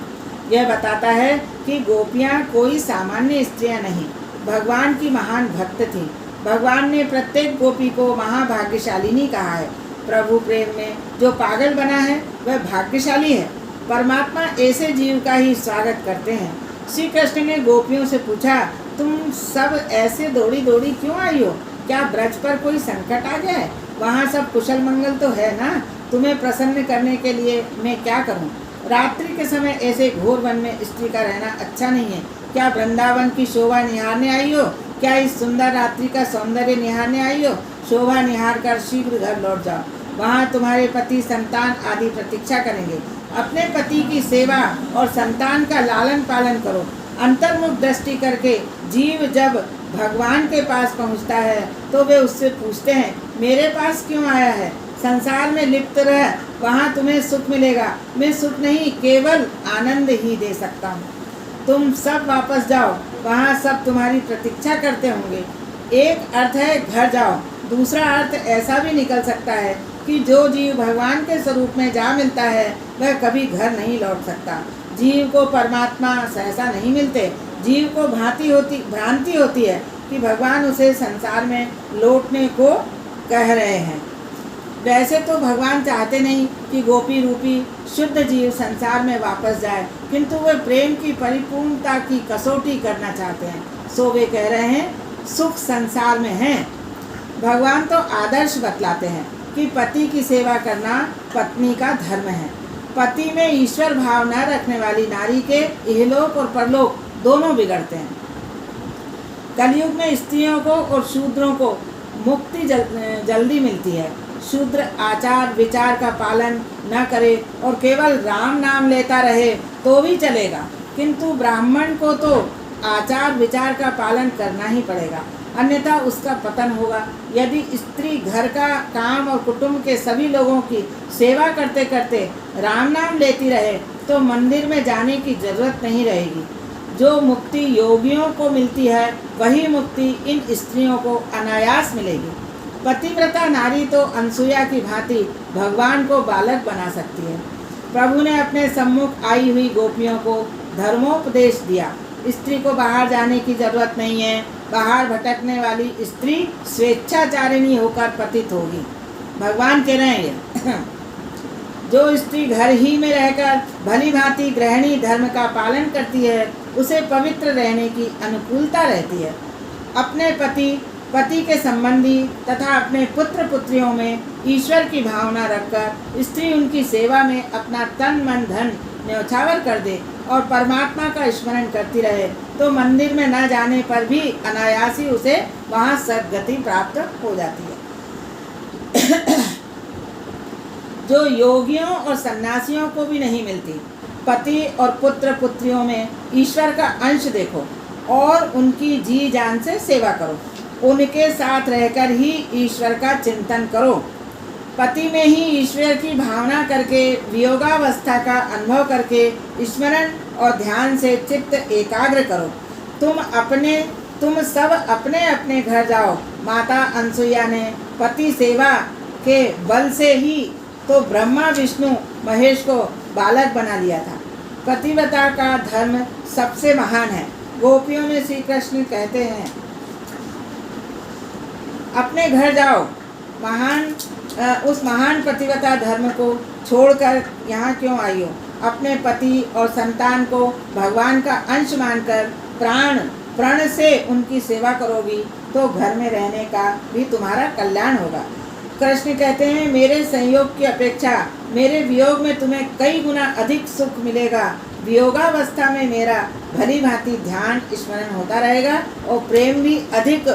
[SPEAKER 1] यह बताता है कि गोपियाँ कोई सामान्य स्त्रियाँ नहीं, भगवान की महान भक्त थी। भगवान ने प्रत्येक गोपी को महाभाग्यशालिनी कहा है। प्रभु प्रेम में जो पागल बना है वह भाग्यशाली है। परमात्मा ऐसे जीव का ही स्वागत करते हैं। श्री कृष्ण ने गोपियों से पूछा, तुम सब ऐसे दौड़ी दौड़ी क्यों आई हो? क्या ब्रज पर कोई संकट आ गया है? वहाँ सब कुशल मंगल तो है ना? तुम्हें प्रसन्न करने के लिए मैं क्या करूं? रात्रि के समय ऐसे घोर वन में स्त्री का रहना अच्छा नहीं है। क्या वृंदावन की शोभा निहारने आई हो? क्या इस सुंदर रात्रि का सौंदर्य निहारने आई हो? शोभा निहार कर शीघ्र घर लौट जाओ। वहाँ तुम्हारे पति, संतान आदि प्रतीक्षा करेंगे। अपने पति की सेवा और संतान का लालन पालन करो। अंतर्मुख दृष्टि करके जीव जब भगवान के पास पहुँचता है तो वे उससे पूछते हैं, मेरे पास क्यों आया है? संसार में लिप्त रह, वहाँ तुम्हें सुख मिलेगा। मैं सुख नहीं, केवल आनंद ही दे सकता हूँ। तुम सब वापस जाओ, वहाँ सब तुम्हारी प्रतीक्षा करते होंगे। एक अर्थ है घर जाओ, दूसरा अर्थ ऐसा भी निकल सकता है कि जो जीव भगवान के स्वरूप में जा मिलता है वह कभी घर नहीं लौट सकता। जीव को परमात्मा सहसा नहीं मिलते। जीव को भ्रांति होती है कि भगवान उसे संसार में लौटने को कह रहे हैं। वैसे तो भगवान चाहते नहीं कि गोपी रूपी शुद्ध जीव संसार में वापस जाए, किंतु वे प्रेम की परिपूर्णता की कसौटी करना चाहते हैं। सो वे कह रहे हैं सुख संसार में है। भगवान तो आदर्श बतलाते हैं कि पति की सेवा करना पत्नी का धर्म है। पति में ईश्वर भाव न रखने वाली नारी के इहलोक और परलोक दोनों बिगड़ते हैं। कलयुग में स्त्रियों को और शूद्रों को मुक्ति जल्दी मिलती है। शूद्र आचार विचार का पालन न करे और केवल राम नाम लेता रहे तो भी चलेगा, किंतु ब्राह्मण को तो आचार विचार का पालन करना ही पड़ेगा, अन्यथा उसका पतन होगा। यदि स्त्री घर का काम और कुटुंब के सभी लोगों की सेवा करते करते राम नाम लेती रहे तो मंदिर में जाने की जरूरत नहीं रहेगी। जो मुक्ति योगियों को मिलती है वही मुक्ति इन स्त्रियों को अनायास मिलेगी। पतिव्रता नारी तो अनसुया की भांति भगवान को बालक बना सकती है। प्रभु ने अपने सम्मुख आई हुई गोपियों को धर्मोपदेश दिया। स्त्री को बाहर जाने की जरूरत नहीं है। बाहर भटकने वाली स्त्री स्वेच्छाचारिणी होकर पतित होगी। भगवान कह रहे हैं जो स्त्री घर ही में रहकर भली भांति गृहिणी धर्म का पालन करती है उसे पवित्र रहने की अनुकूलता रहती है। अपने पति के संबंधी तथा अपने पुत्र पुत्रियों में ईश्वर की भावना रखकर स्त्री उनकी सेवा में अपना तन मन धन न्यौछावर कर दे और परमात्मा का स्मरण करती रहे तो मंदिर में न जाने पर भी अनायासी उसे वहाँ सद्गति प्राप्त हो जाती है। जो योगियों और सन्यासियों को भी नहीं मिलती। पति और पुत्र पुत्रियों में ईश्वर का अंश देखो और उनकी जी जान से सेवा करो। उनके साथ रहकर ही ईश्वर का चिंतन करो। पति में ही ईश्वर की भावना करके वियोगावस्था का अनुभव करके स्मरण और ध्यान से चित्त एकाग्र करो। तुम सब अपने अपने घर जाओ। माता अनसुईया ने पति सेवा के बल से ही तो ब्रह्मा विष्णु महेश को बालक बना लिया था। पतिव्रता का धर्म सबसे महान है। गोपियों में श्री कृष्ण कहते हैं अपने घर जाओ। उस महान पतिव्रता धर्म को छोड़कर यहाँ क्यों आई हो? अपने पति और संतान को भगवान का अंश मानकर प्रण से उनकी सेवा करोगी तो घर में रहने का भी तुम्हारा कल्याण होगा। कृष्ण कहते हैं मेरे संयोग की अपेक्षा मेरे वियोग में तुम्हें कई गुना अधिक सुख मिलेगा। वियोगावस्था में मेरा भली भांति ध्यान स्मरण होता रहेगा और प्रेम भी अधिक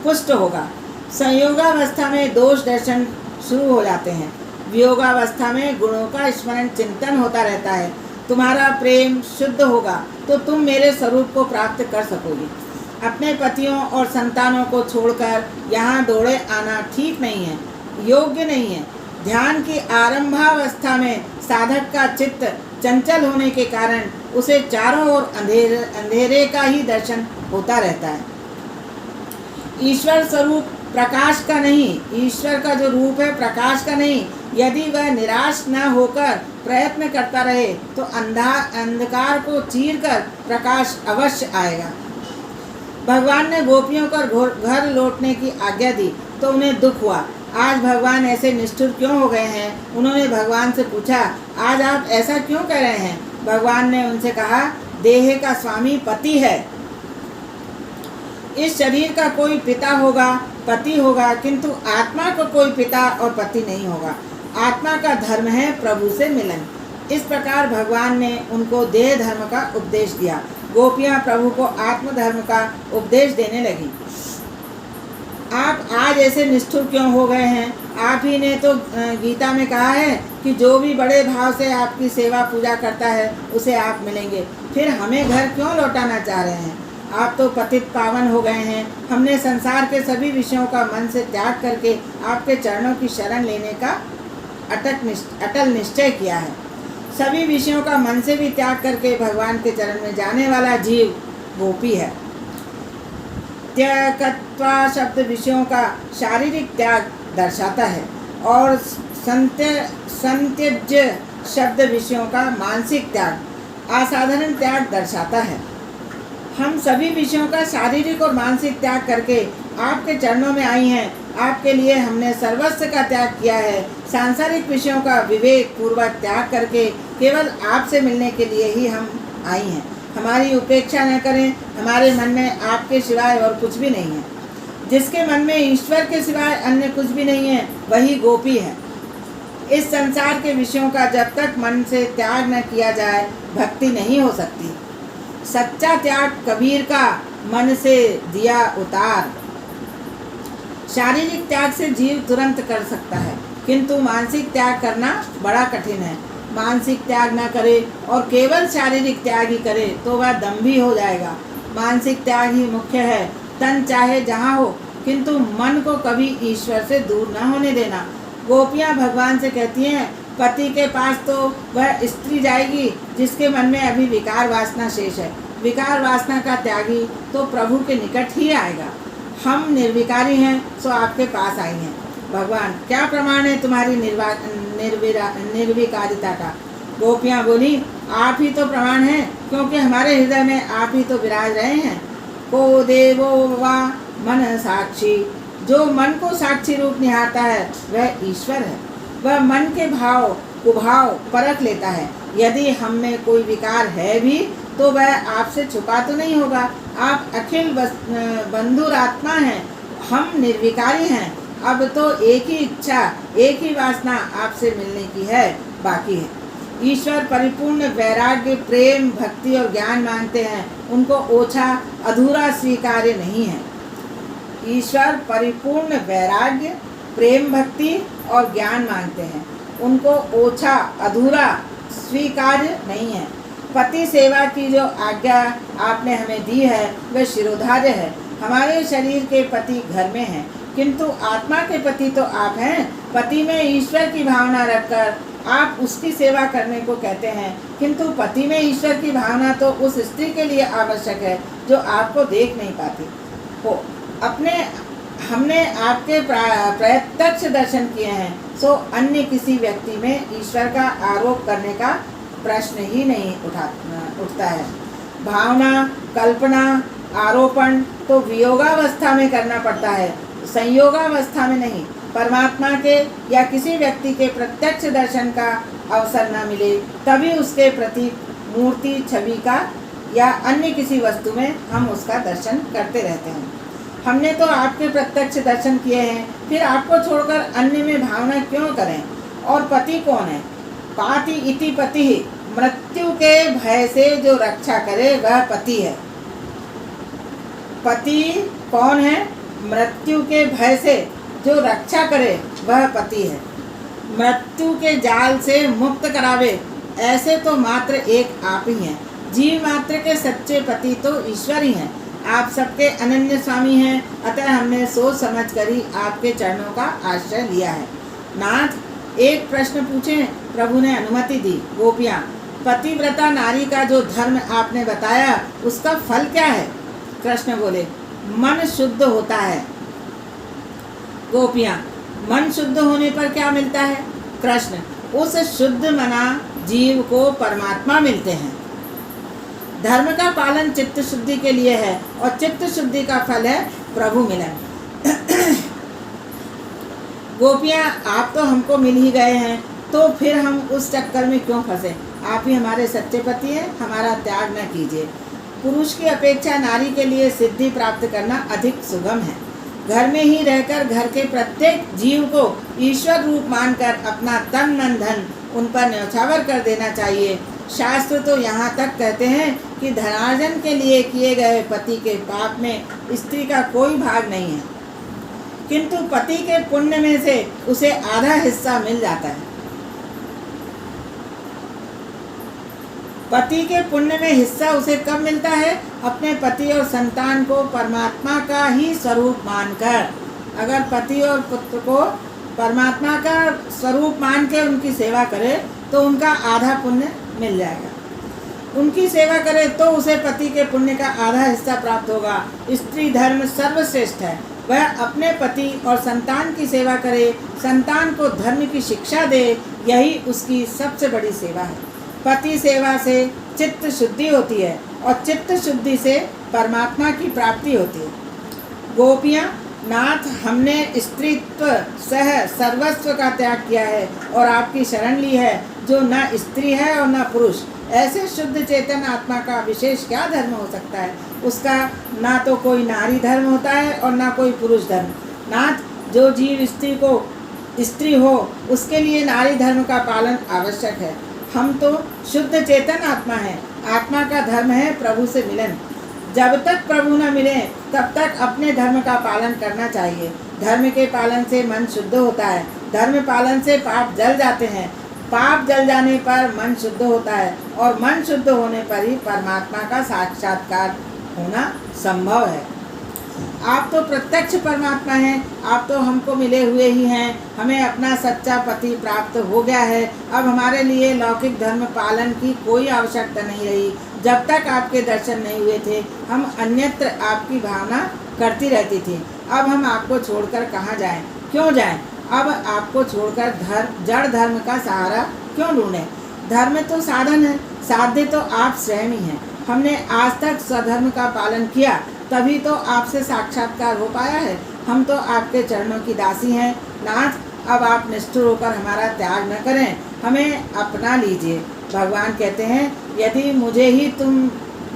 [SPEAKER 1] पुष्ट होगा। संयोगावस्था में दोष दर्शन शुरू हो जाते हैं। वियोगावस्था में गुणों का स्मरण चिंतन होता रहता है। तुम्हारा प्रेम शुद्ध होगा तो तुम मेरे स्वरूप को प्राप्त कर सकोगी। अपने पतियों और संतानों को छोड़कर यहाँ दौड़े आना ठीक नहीं है, योग्य नहीं है। ध्यान की आरंभावस्था में साधक का चित्त चंचल होने के कारण उसे चारों ओर अंधेरे का ही दर्शन होता रहता है। ईश्वर स्वरूप प्रकाश का नहीं, ईश्वर का जो रूप है प्रकाश का नहीं। यदि वह निराश न होकर प्रयत्न करता रहे तो अंधकार को चीरकर प्रकाश अवश्य आएगा। भगवान ने गोपियों को घर लौटने की आज्ञा दी तो उन्हें दुख हुआ। आज भगवान ऐसे निष्ठुर क्यों हो गए हैं? उन्होंने भगवान से पूछा आज आप ऐसा क्यों कह रहे हैं? भगवान ने उनसे कहा देह का स्वामी पति है। इस शरीर का कोई पिता होगा, पति होगा, किंतु आत्मा को कोई पिता और पति नहीं होगा। आत्मा का धर्म है प्रभु से मिलन। इस प्रकार भगवान ने उनको देह धर्म का उपदेश दिया। गोपियाँ प्रभु को आत्मधर्म का उपदेश देने लगी। आप आज ऐसे निष्ठुर क्यों हो गए हैं? आप ही ने तो गीता में कहा है कि जो भी बड़े भाव से आपकी सेवा पूजा करता है उसे आप मिलेंगे। फिर हमें घर क्यों लौटाना चाह रहे हैं? आप तो पतित पावन हो गए हैं। हमने संसार के सभी विषयों का मन से त्याग करके आपके चरणों की शरण लेने का अटल निश्चय किया है। सभी विषयों का मन से भी त्याग करके भगवान के चरण में जाने वाला जीव गोपी है। त्यक्त्वा शब्द विषयों का शारीरिक त्याग दर्शाता है और संत्यज्य शब्द विषयों का मानसिक त्याग, असाधारण त्याग दर्शाता है। हम सभी विषयों का शारीरिक और मानसिक त्याग करके आपके चरणों में आई हैं आपके लिए हमने सर्वस्व का त्याग किया है। सांसारिक विषयों का विवेक पूर्वक त्याग करके केवल आपसे मिलने के लिए ही हम आई हैं। हमारी उपेक्षा न करें। हमारे मन में आपके सिवाय और कुछ भी नहीं है। जिसके मन में ईश्वर के सिवाय अन्य कुछ भी नहीं है, वही गोपी है। इस संसार के विषयों का जब तक मन से त्याग न किया जाए, भक्ति नहीं हो सकती। सच्चा त्याग कबीर का मन से दिया उतार। शारीरिक त्याग से जीव तुरंत कर सकता है, किंतु मानसिक त्याग करना बड़ा कठिन है। मानसिक त्याग न करे और केवल शारीरिक त्याग ही करे तो वह दंभी हो जाएगा। मानसिक त्याग ही मुख्य है। तन चाहे जहाँ हो, किंतु मन को कभी ईश्वर से दूर न होने देना। गोपियाँ भगवान से कहती हैं, पति के पास तो वह स्त्री जाएगी जिसके मन में अभी विकार वासना शेष है। विकार वासना का त्यागी तो प्रभु के निकट ही आएगा। हम निर्विकारी हैं, सो आपके पास आई हैं। भगवान, क्या प्रमाण है तुम्हारी निर्विकारिता का? गोपियाँ बोली, आप ही तो प्रमाण हैं, क्योंकि हमारे हृदय में आप ही तो विराज रहे हैं। को देवो वा मन साक्षी। जो मन को साक्षी रूप निहारता है वह ईश्वर है। वह मन के भाव कुभाव परख लेता है। यदि हम में कोई विकार है भी तो वह आपसे छुपा तो नहीं होगा। आप अखिल बंधुरात्मा हैं, हम निर्विकारी हैं। अब तो एक ही इच्छा, एक ही वासना आपसे मिलने की है, बाकी है। ईश्वर परिपूर्ण वैराग्य, प्रेम, भक्ति और ज्ञान मांगते हैं। उनको ओछा अधूरा स्वीकार्य नहीं है। ईश्वर परिपूर्ण वैराग्य, प्रेम, भक्ति और ज्ञान मांगते हैं। उनको ओछा अधूरा स्वीकार्य नहीं है। पति सेवा की जो आज्ञा आपने हमें दी है वह शिरोधार्य है। हमारे शरीर के पति घर में हैं, किंतु आत्मा के पति तो आप हैं। पति में ईश्वर की भावना रखकर आप उसकी सेवा करने को कहते हैं, किंतु पति में ईश्वर की भावना तो उस स्त्री के लिए आवश्यक है जो आपको देख नहीं पाती हो। हमने आपके प्रत्यक्ष दर्शन किए हैं, सो अन्य किसी व्यक्ति में ईश्वर का आरोप करने का प्रश्न ही नहीं उठता है। भावना, कल्पना, आरोपण तो वियोगावस्था में करना पड़ता है, संयोगावस्था में नहीं। परमात्मा के या किसी व्यक्ति के प्रत्यक्ष दर्शन का अवसर न मिले तभी उसके प्रति मूर्ति, छवि का या अन्य किसी वस्तु में हम उसका दर्शन करते रहते हैं। हमने तो आपके प्रत्यक्ष दर्शन किए हैं, फिर आपको छोड़कर अन्य में भावना क्यों करें? और पति कौन है? पाति इति पति। मृत्यु के भय से जो रक्षा करे वह पति है। पति कौन है? मृत्यु के भय से जो रक्षा करे वह पति है। मृत्यु के जाल से मुक्त करावे ऐसे तो मात्र एक आप ही हैं। जीव मात्र के सच्चे पति तो ईश्वर ही हैं। आप सबके अनन्य स्वामी हैं, अतः हमने सोच समझ कर ही आपके चरणों का आश्रय लिया है। नाथ, एक प्रश्न पूछें? प्रभु ने अनुमति दी। गोपियाँ, पतिव्रता नारी का जो धर्म आपने बताया उसका फल क्या है? कृष्ण बोले, मन शुद्ध होता है। गोपियाँ, मन शुद्ध होने पर क्या मिलता है? कृष्ण, उस शुद्ध मना जीव को परमात्मा मिलते हैं। धर्म का पालन चित्त शुद्धि के लिए है और चित्त शुद्धि का फल है प्रभु मिलन। गोपियाँ, आप तो हमको मिल ही गए हैं, तो फिर हम उस चक्कर में क्यों फंसे? आप ही हमारे सच्चे पति हैं, हमारा त्याग न कीजिए। पुरुष की अपेक्षा नारी के लिए सिद्धि प्राप्त करना अधिक सुगम है। घर में ही रहकर घर के प्रत्येक जीव को ईश्वर रूप मानकर अपना तन मन धन उन पर न्यौछावर कर देना चाहिए। शास्त्र तो यहाँ तक कहते हैं कि धनार्जन के लिए किए गए पति के पाप में स्त्री का कोई भाग नहीं है, किंतु पति के पुण्य में से उसे आधा हिस्सा मिल जाता है। पति के पुण्य में हिस्सा उसे कब मिलता है? अपने पति और संतान को परमात्मा का ही स्वरूप मानकर। अगर पति और पुत्र को परमात्मा का स्वरूप मान के उनकी सेवा करे तो उनका आधा पुण्य मिल जाएगा। उनकी सेवा करे तो उसे पति के पुण्य का आधा हिस्सा प्राप्त होगा। स्त्री धर्म सर्वश्रेष्ठ है। वह अपने पति और संतान की सेवा करे, संतान को धर्म की शिक्षा दे, यही उसकी सबसे बड़ी सेवा है। पति सेवा से चित्त शुद्धि होती है और चित्त शुद्धि से परमात्मा की प्राप्ति होती है। गोपियाँ, नाथ, हमने स्त्रीत्व सह सर्वस्व का त्याग किया है और आपकी शरण ली है, जो न स्त्री है और न पुरुष। ऐसे शुद्ध चेतन आत्मा का विशेष क्या धर्म हो सकता है? उसका ना तो कोई नारी धर्म होता है और ना कोई पुरुष धर्म। नाथ, जो जीव स्त्री हो उसके लिए नारी धर्म का पालन आवश्यक है। हम तो शुद्ध चेतन आत्मा है। आत्मा का धर्म है प्रभु से मिलन। जब तक प्रभु न मिले तब तक अपने धर्म का पालन करना चाहिए। धर्म के पालन से मन शुद्ध होता है। धर्म पालन से पाप जल जाते हैं। पाप जल जाने पर मन शुद्ध होता है और मन शुद्ध होने पर ही परमात्मा का साक्षात्कार होना संभव है। आप तो प्रत्यक्ष परमात्मा हैं। आप तो हमको मिले हुए ही हैं। हमें अपना सच्चा पति प्राप्त हो गया है। अब हमारे लिए लौकिक धर्म पालन की कोई आवश्यकता नहीं रही। जब तक आपके दर्शन नहीं हुए थे हम अन्यत्र आपकी भावना करती रहती थी। अब हम आपको छोड़कर कहाँ जाएं? क्यों जाएं? अब आपको छोड़कर जड़ धर्म का सहारा क्यों ढूंढें? धर्म तो साधन है, साध्य तो आप स्वयं ही हैं। हमने आज तक स्वधर्म का पालन किया, तभी तो आपसे साक्षात्कार हो पाया है। हम तो आपके चरणों की दासी हैं। नाथ, अब आप निष्ठुर होकर हमारा त्याग न करें, हमें अपना लीजिए। भगवान कहते हैं, यदि मुझे ही तुम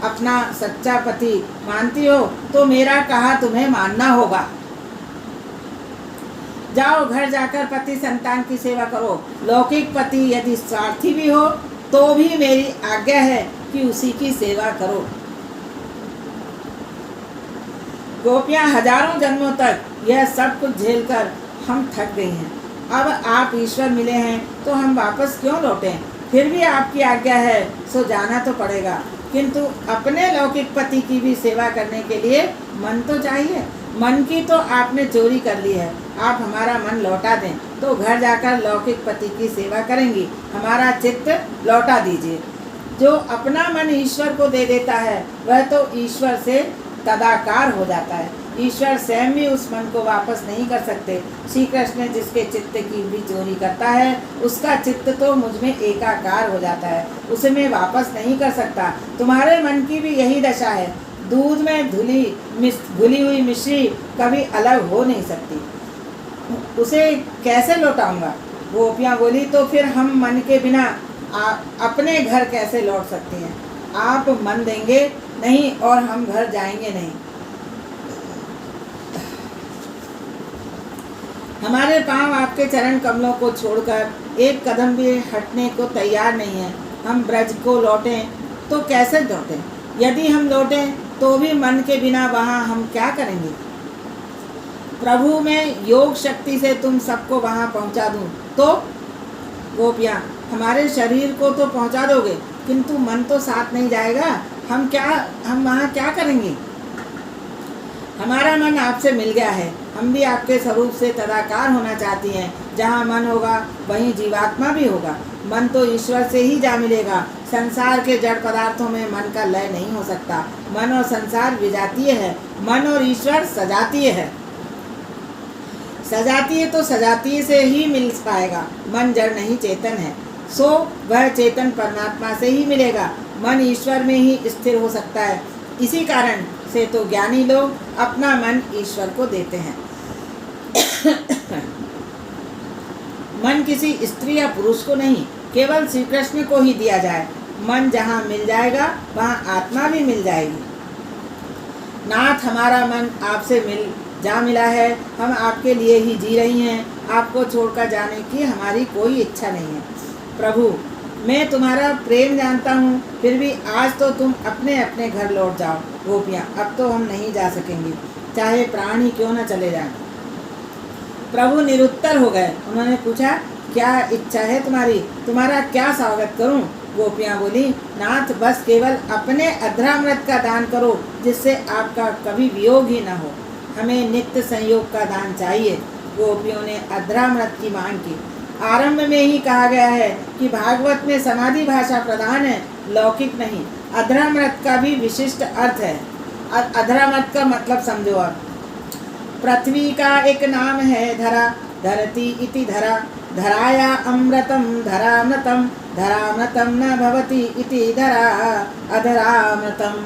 [SPEAKER 1] अपना सच्चा पति मानती हो तो मेरा कहा तुम्हें मानना होगा। जाओ, घर जाकर पति संतान की सेवा करो। लौकिक पति यदि स्वार्थी भी हो तो भी मेरी आज्ञा है कि उसी की सेवा करो। गोपियाँ हजारों जन्मों तक यह सब कुछ झेलकर हम थक गई हैं। अब आप ईश्वर मिले हैं तो हम वापस क्यों लौटें? फिर भी आपकी आज्ञा है सो जाना तो पड़ेगा, किंतु अपने लौकिक पति की भी सेवा करने के लिए मन तो चाहिए। मन की तो आपने चोरी कर ली है। आप हमारा मन लौटा दें तो घर जाकर लौकिक पति की सेवा करेंगी। हमारा चित्त लौटा दीजिए। जो अपना मन ईश्वर को दे देता है वह तो ईश्वर से तदाकार हो जाता है। ईश्वर स्वयं भी उस मन को वापस नहीं कर सकते। श्री कृष्ण जिसके चित्त की भी चोरी करता है उसका चित्त तो मुझ में एकाकार हो जाता है, उसे मैं वापस नहीं कर सकता। तुम्हारे मन की भी यही दशा है। दूध में घुली हुई मिश्री कभी अलग हो नहीं सकती, उसे कैसे लौटाऊंगा? गोपियाँ बोली, तो फिर हम मन के बिना अपने घर कैसे लौट सकते हैं? आप मन देंगे नहीं और हम घर जाएंगे नहीं। हमारे पांव आपके चरण कमलों को छोड़कर एक कदम भी हटने को तैयार नहीं है। हम ब्रज को लौटें तो कैसे लौटें? यदि हम लौटें तो भी मन के बिना वहाँ हम क्या करेंगे? प्रभु में योग शक्ति से तुम सबको वहाँ पहुँचा दूँ तो? गोपियाँ, हमारे शरीर को तो पहुँचा दोगे किंतु मन तो साथ नहीं जाएगा। हम वहाँ क्या करेंगे? हमारा मन आपसे मिल गया है। हम भी आपके स्वरूप से तदाकार होना चाहती हैं। जहाँ मन होगा वहीं जीवात्मा भी होगा। मन तो ईश्वर से ही जा मिलेगा। संसार के जड़ पदार्थों में मन का लय नहीं हो सकता। मन और संसार विजातीय है, मन और ईश्वर सजातीय है। सजातीय तो सजातीय से ही मिल पाएगा। मन जड़ नहीं चेतन है, सो वह चेतन परमात्मा से ही मिलेगा। मन ईश्वर में ही स्थिर हो सकता है। इसी कारण से तो ज्ञानी लोग अपना मन ईश्वर को देते हैं। मन किसी स्त्री या पुरुष को नहीं, केवल श्री कृष्ण को ही दिया जाए। मन जहाँ मिल जाएगा वहाँ आत्मा भी मिल जाएगी। नाथ, हमारा मन आपसे मिला है। हम आपके लिए ही जी रही हैं। आपको छोड़कर जाने की हमारी कोई इच्छा नहीं है। प्रभु, मैं तुम्हारा प्रेम जानता हूँ, फिर भी आज तो तुम अपने अपने घर लौट जाओ। गोपियाँ, अब तो हम नहीं जा सकेंगे, चाहे प्राण ही क्यों न चले जाएं। प्रभु निरुत्तर हो गए। उन्होंने पूछा, क्या इच्छा है तुम्हारी? तुम्हारा क्या स्वागत करूं? गोपियाँ बोली, नाथ, बस केवल अपने अधरामृत का दान करो जिससे आपका कभी वियोग ही न हो। हमें नित्य संयोग का दान चाहिए। गोपियों ने अधरामृत की मांग की। आरंभ में ही कहा गया है कि भागवत में समाधि भाषा प्रधान है, लौकिक नहीं। अधरामृत का भी विशिष्ट अर्थ है। अधरामृत का मतलब समझो आप। पृथ्वी का एक नाम है धरा, धरती इति धरा, धराया अमृतम धरामृतम, धरामृतम न भवति इति धरा अधरामृतम।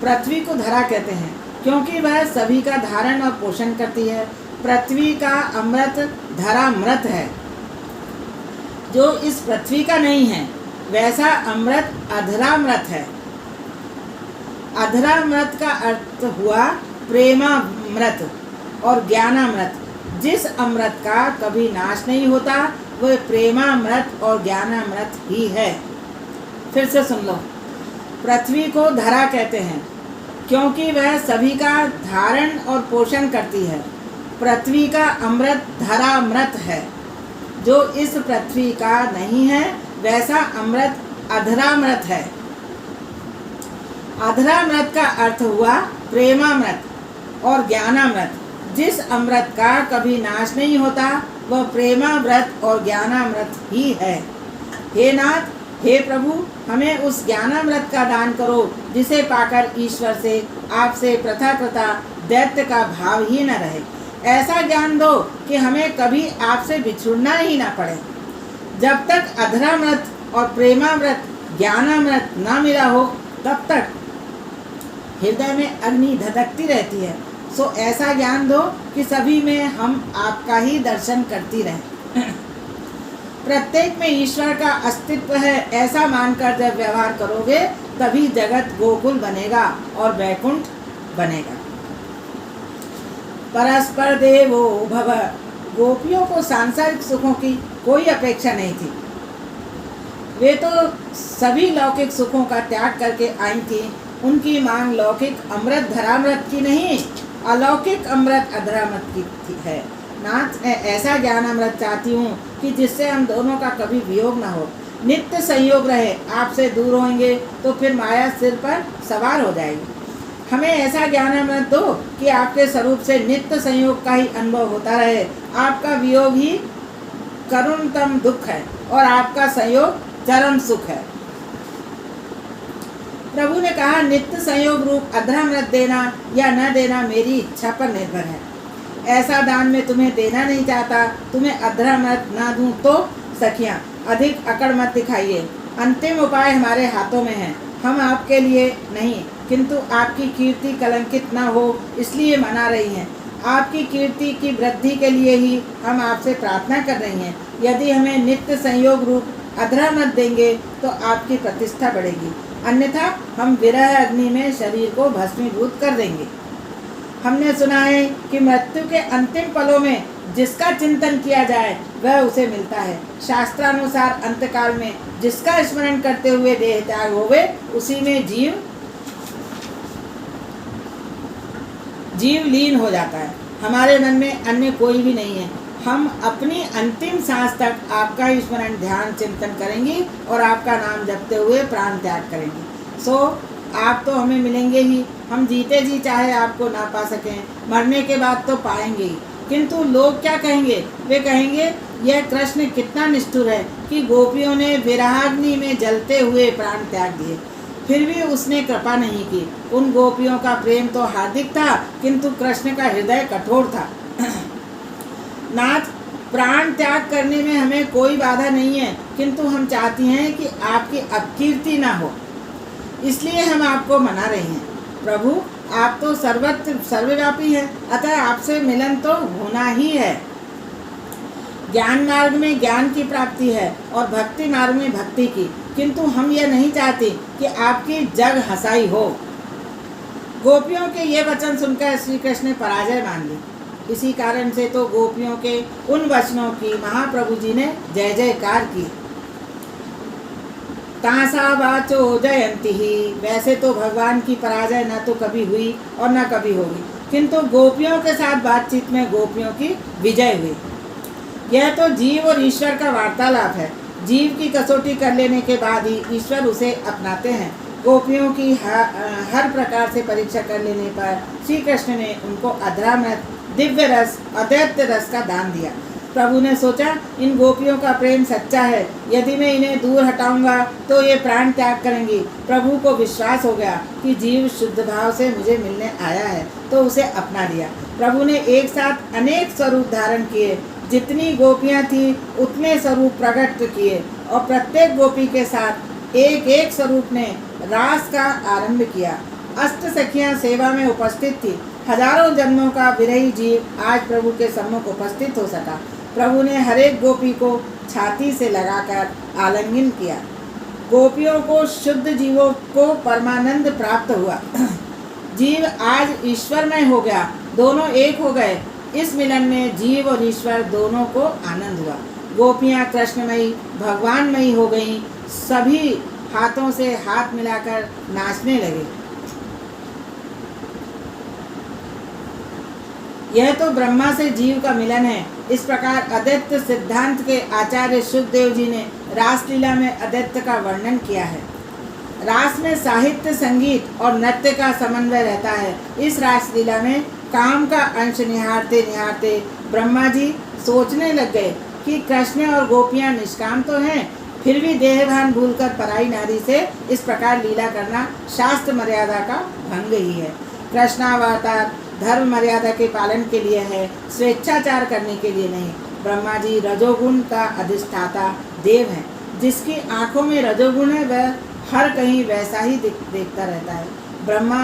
[SPEAKER 1] पृथ्वी को धरा कहते हैं क्योंकि वह सभी का धारण और पोषण करती है। पृथ्वी का अमृत धरामृत है, जो इस पृथ्वी का नहीं है, वैसा अमृत अधरामृत है। अधरामृत का अर्थ हुआ प्रेमामृत और ज्ञानामृत। जिस अमृत का कभी नाश नहीं होता वह प्रेमामृत और ज्ञानामृत ही है। फिर से सुन लो। पृथ्वी को धरा कहते हैं क्योंकि वह सभी का धारण और पोषण करती है। पृथ्वी का अमृत धरामृत है, जो इस पृथ्वी का नहीं है, वैसा अमृत अधरामृत है। अधरामृत का अर्थ हुआ प्रेमामृत और ज्ञानामृत। जिस अमृत का कभी नाश नहीं होता वह प्रेमामृत और ज्ञानामृत ही है। हे नाथ, हे प्रभु, हमें उस ज्ञानामृत का दान करो जिसे पाकर ईश्वर से, आपसे प्रथा दैत्य का भाव ही न रहे। ऐसा ज्ञान दो कि हमें कभी आपसे बिछुड़ना ही ना पड़े। जब तक अधरामृत और प्रेमामृत ज्ञानामृत न मिला हो तब तक हृदय में अग्नि धधकती रहती है। सो ऐसा ज्ञान दो कि सभी में हम आपका ही दर्शन करती रहें। प्रत्येक में ईश्वर का अस्तित्व है, ऐसा मानकर जब व्यवहार करोगे तभी जगत गोकुल बनेगा और वैकुंठ बनेगा। परस्पर देवो भव। गोपियों को सांसारिक सुखों की कोई अपेक्षा नहीं थी। वे तो सभी लौकिक सुखों का त्याग करके आई थी। उनकी मांग लौकिक अमृत धरामृत की नहीं, अलौकिक अमृत अधरामृत की है। नाथ, ऐसा ज्ञान अमृत चाहती हूँ कि जिससे हम दोनों का कभी वियोग न हो, नित्य संयोग रहे। आपसे दूर होंगे तो फिर माया सिर पर सवार हो जाएगी। हमें ऐसा ज्ञान अमृत दो कि आपके स्वरूप से नित्य संयोग का ही अनुभव होता रहे। आपका वियोग ही करुणतम दुख है और आपका संयोग चरम सुख है। प्रभु ने कहा, नित्य संयोग रूप अधरामृत देना या न देना मेरी इच्छा पर निर्भर है। ऐसा दान मैं तुम्हें देना नहीं चाहता। तुम्हें अधरामृत ना दूं तो सखियां अधिक अकड़ मत दिखाइए। अंतिम उपाय हमारे हाथों में है। हम आपके लिए नहीं किंतु आपकी कीर्ति कलंकित न हो इसलिए मना रही हैं। आपकी कीर्ति की वृद्धि के लिए ही हम आपसे प्रार्थना कर रही हैं। यदि हमें नित्य संयोग रूप अधरामृत देंगे तो आपकी प्रतिष्ठा बढ़ेगी, अन्यथा हम विरह अग्नि में शरीर को भस्मीभूत कर देंगे। हमने सुना है कि मृत्यु के अंतिम पलों में जिसका चिंतन किया जाए वह उसे मिलता है। शास्त्रानुसार अंतकाल में जिसका स्मरण करते हुए देह त्याग होवे उसी में जीव लीन हो जाता है। हमारे मन में अन्य कोई भी नहीं है। हम अपनी अंतिम सांस तक आपका ही स्मरण ध्यान चिंतन करेंगे और आपका नाम जपते हुए प्राण त्याग करेंगे। सो आप तो हमें मिलेंगे ही। हम जीते जी चाहे आपको ना पा सकें, मरने के बाद तो पाएंगे ही। किंतु लोग क्या कहेंगे? वे कहेंगे यह कृष्ण कितना निष्ठुर है कि गोपियों ने विरहाग्नि में जलते हुए प्राण त्याग दिए, फिर भी उसने कृपा नहीं की। उन गोपियों का प्रेम तो हार्दिक था किंतु कृष्ण का हृदय कठोर था। नाथ, प्राण त्याग करने में हमें कोई बाधा नहीं है, किंतु हम चाहती हैं कि आपकी अपकीर्ति ना हो, इसलिए हम आपको मना रहे हैं। प्रभु, आप तो सर्वत्र सर्वव्यापी हैं, अतः आपसे मिलन तो होना ही है। ज्ञान मार्ग में ज्ञान की प्राप्ति है और भक्ति मार्ग में भक्ति की, किंतु हम यह नहीं चाहते कि आपकी जग हंसाई हो। गोपियों के ये वचन सुनकर श्री कृष्ण ने पराजय मान ली। इसी कारण से तो गोपियों के उन वचनों की महाप्रभु जी ने जय जयकार की। तासा वाचो जयंती ही। वैसे तो भगवान की पराजय न तो कभी हुई और न कभी होगी, किंतु गोपियों के साथ बातचीत में गोपियों की विजय हुई। यह तो जीव और ईश्वर का वार्तालाप है। जीव की कसौटी कर लेने के बाद ही ईश्वर उसे अपनाते हैं। गोपियों की हर प्रकार से परीक्षा कर लेने पर श्री कृष्ण ने उनको अधरामृत, दिव्य रस, अद्वैत रस का दान दिया। प्रभु ने सोचा इन गोपियों का प्रेम सच्चा है, यदि मैं इन्हें दूर हटाऊंगा तो ये प्राण त्याग करेंगी। प्रभु को विश्वास हो गया कि जीव शुद्ध भाव से मुझे मिलने आया है, तो उसे अपना लिया। प्रभु ने एक साथ अनेक स्वरूप धारण किए। जितनी गोपियां थी उतने स्वरूप प्रकट किए और प्रत्येक गोपी के साथ एक एक स्वरूप ने रास का आरंभ किया। अष्ट सखियां सेवा में उपस्थित थी। हजारों जन्मों का विरही जीव आज प्रभु के सम्मुख उपस्थित हो सका। प्रभु ने हरेक गोपी को छाती से लगाकर आलिंगन किया। गोपियों को, शुद्ध जीवों को परमानंद प्राप्त हुआ। जीव आज ईश्वरमय हो गया, दोनों एक हो गए। इस मिलन में जीव और ईश्वर दोनों को आनंद हुआ। गोपियाँ कृष्णमयी, भगवानमयी हो गईं। सभी हाथों से हाथ मिलाकर नाचने लगे। यह तो ब्रह्मा से जीव का मिलन है। इस प्रकार अद्वैत सिद्धांत के आचार्य शुकदेव जी ने रासलीला में अद्वैत का वर्णन किया है। रास में साहित्य, संगीत और नृत्य का समन्वय रहता है। इस रासलीला में काम का अंश निहारते निहारते ब्रह्मा जी सोचने लग गए कि कृष्ण और गोपियां निष्काम तो हैं, फिर भी देहभान भूलकर पराई नारी से इस प्रकार लीला करना शास्त्र मर्यादा का भंग ही है। कृष्णावतार धर्म मर्यादा के पालन के लिए है, स्वेच्छाचार करने के लिए नहीं। ब्रह्मा जी रजोगुण का अधिष्ठाता देव हैं। जिसकी आंखों में रजोगुण है वह हर कहीं वैसा ही देखता रहता है। ब्रह्मा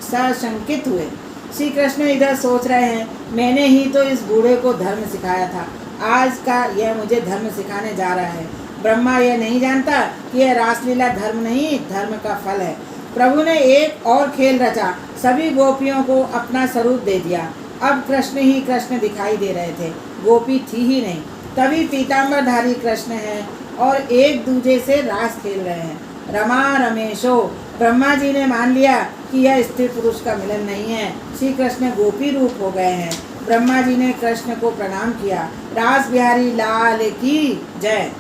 [SPEAKER 1] सशंकित हुए। श्री कृष्ण इधर सोच रहे हैं, मैंने ही तो इस बूढ़े को धर्म सिखाया था, आज का यह मुझे धर्म सिखाने जा रहा है। ब्रह्मा यह नहीं जानता कि यह रासलीला धर्म नहीं, धर्म का फल है। प्रभु ने एक और खेल रचा, सभी गोपियों को अपना स्वरूप दे दिया। अब कृष्ण ही कृष्ण दिखाई दे रहे थे, गोपी थी ही नहीं। तभी पीताम्बरधारी कृष्ण हैं और एक दूजे से रास खेल रहे हैं। रमा रमेशो। ब्रह्मा जी ने मान लिया कि यह स्त्री पुरुष का मिलन नहीं है, श्री कृष्ण गोपी रूप हो गए हैं। ब्रह्मा जी ने कृष्ण को प्रणाम किया। रास बिहारी लाल की जय।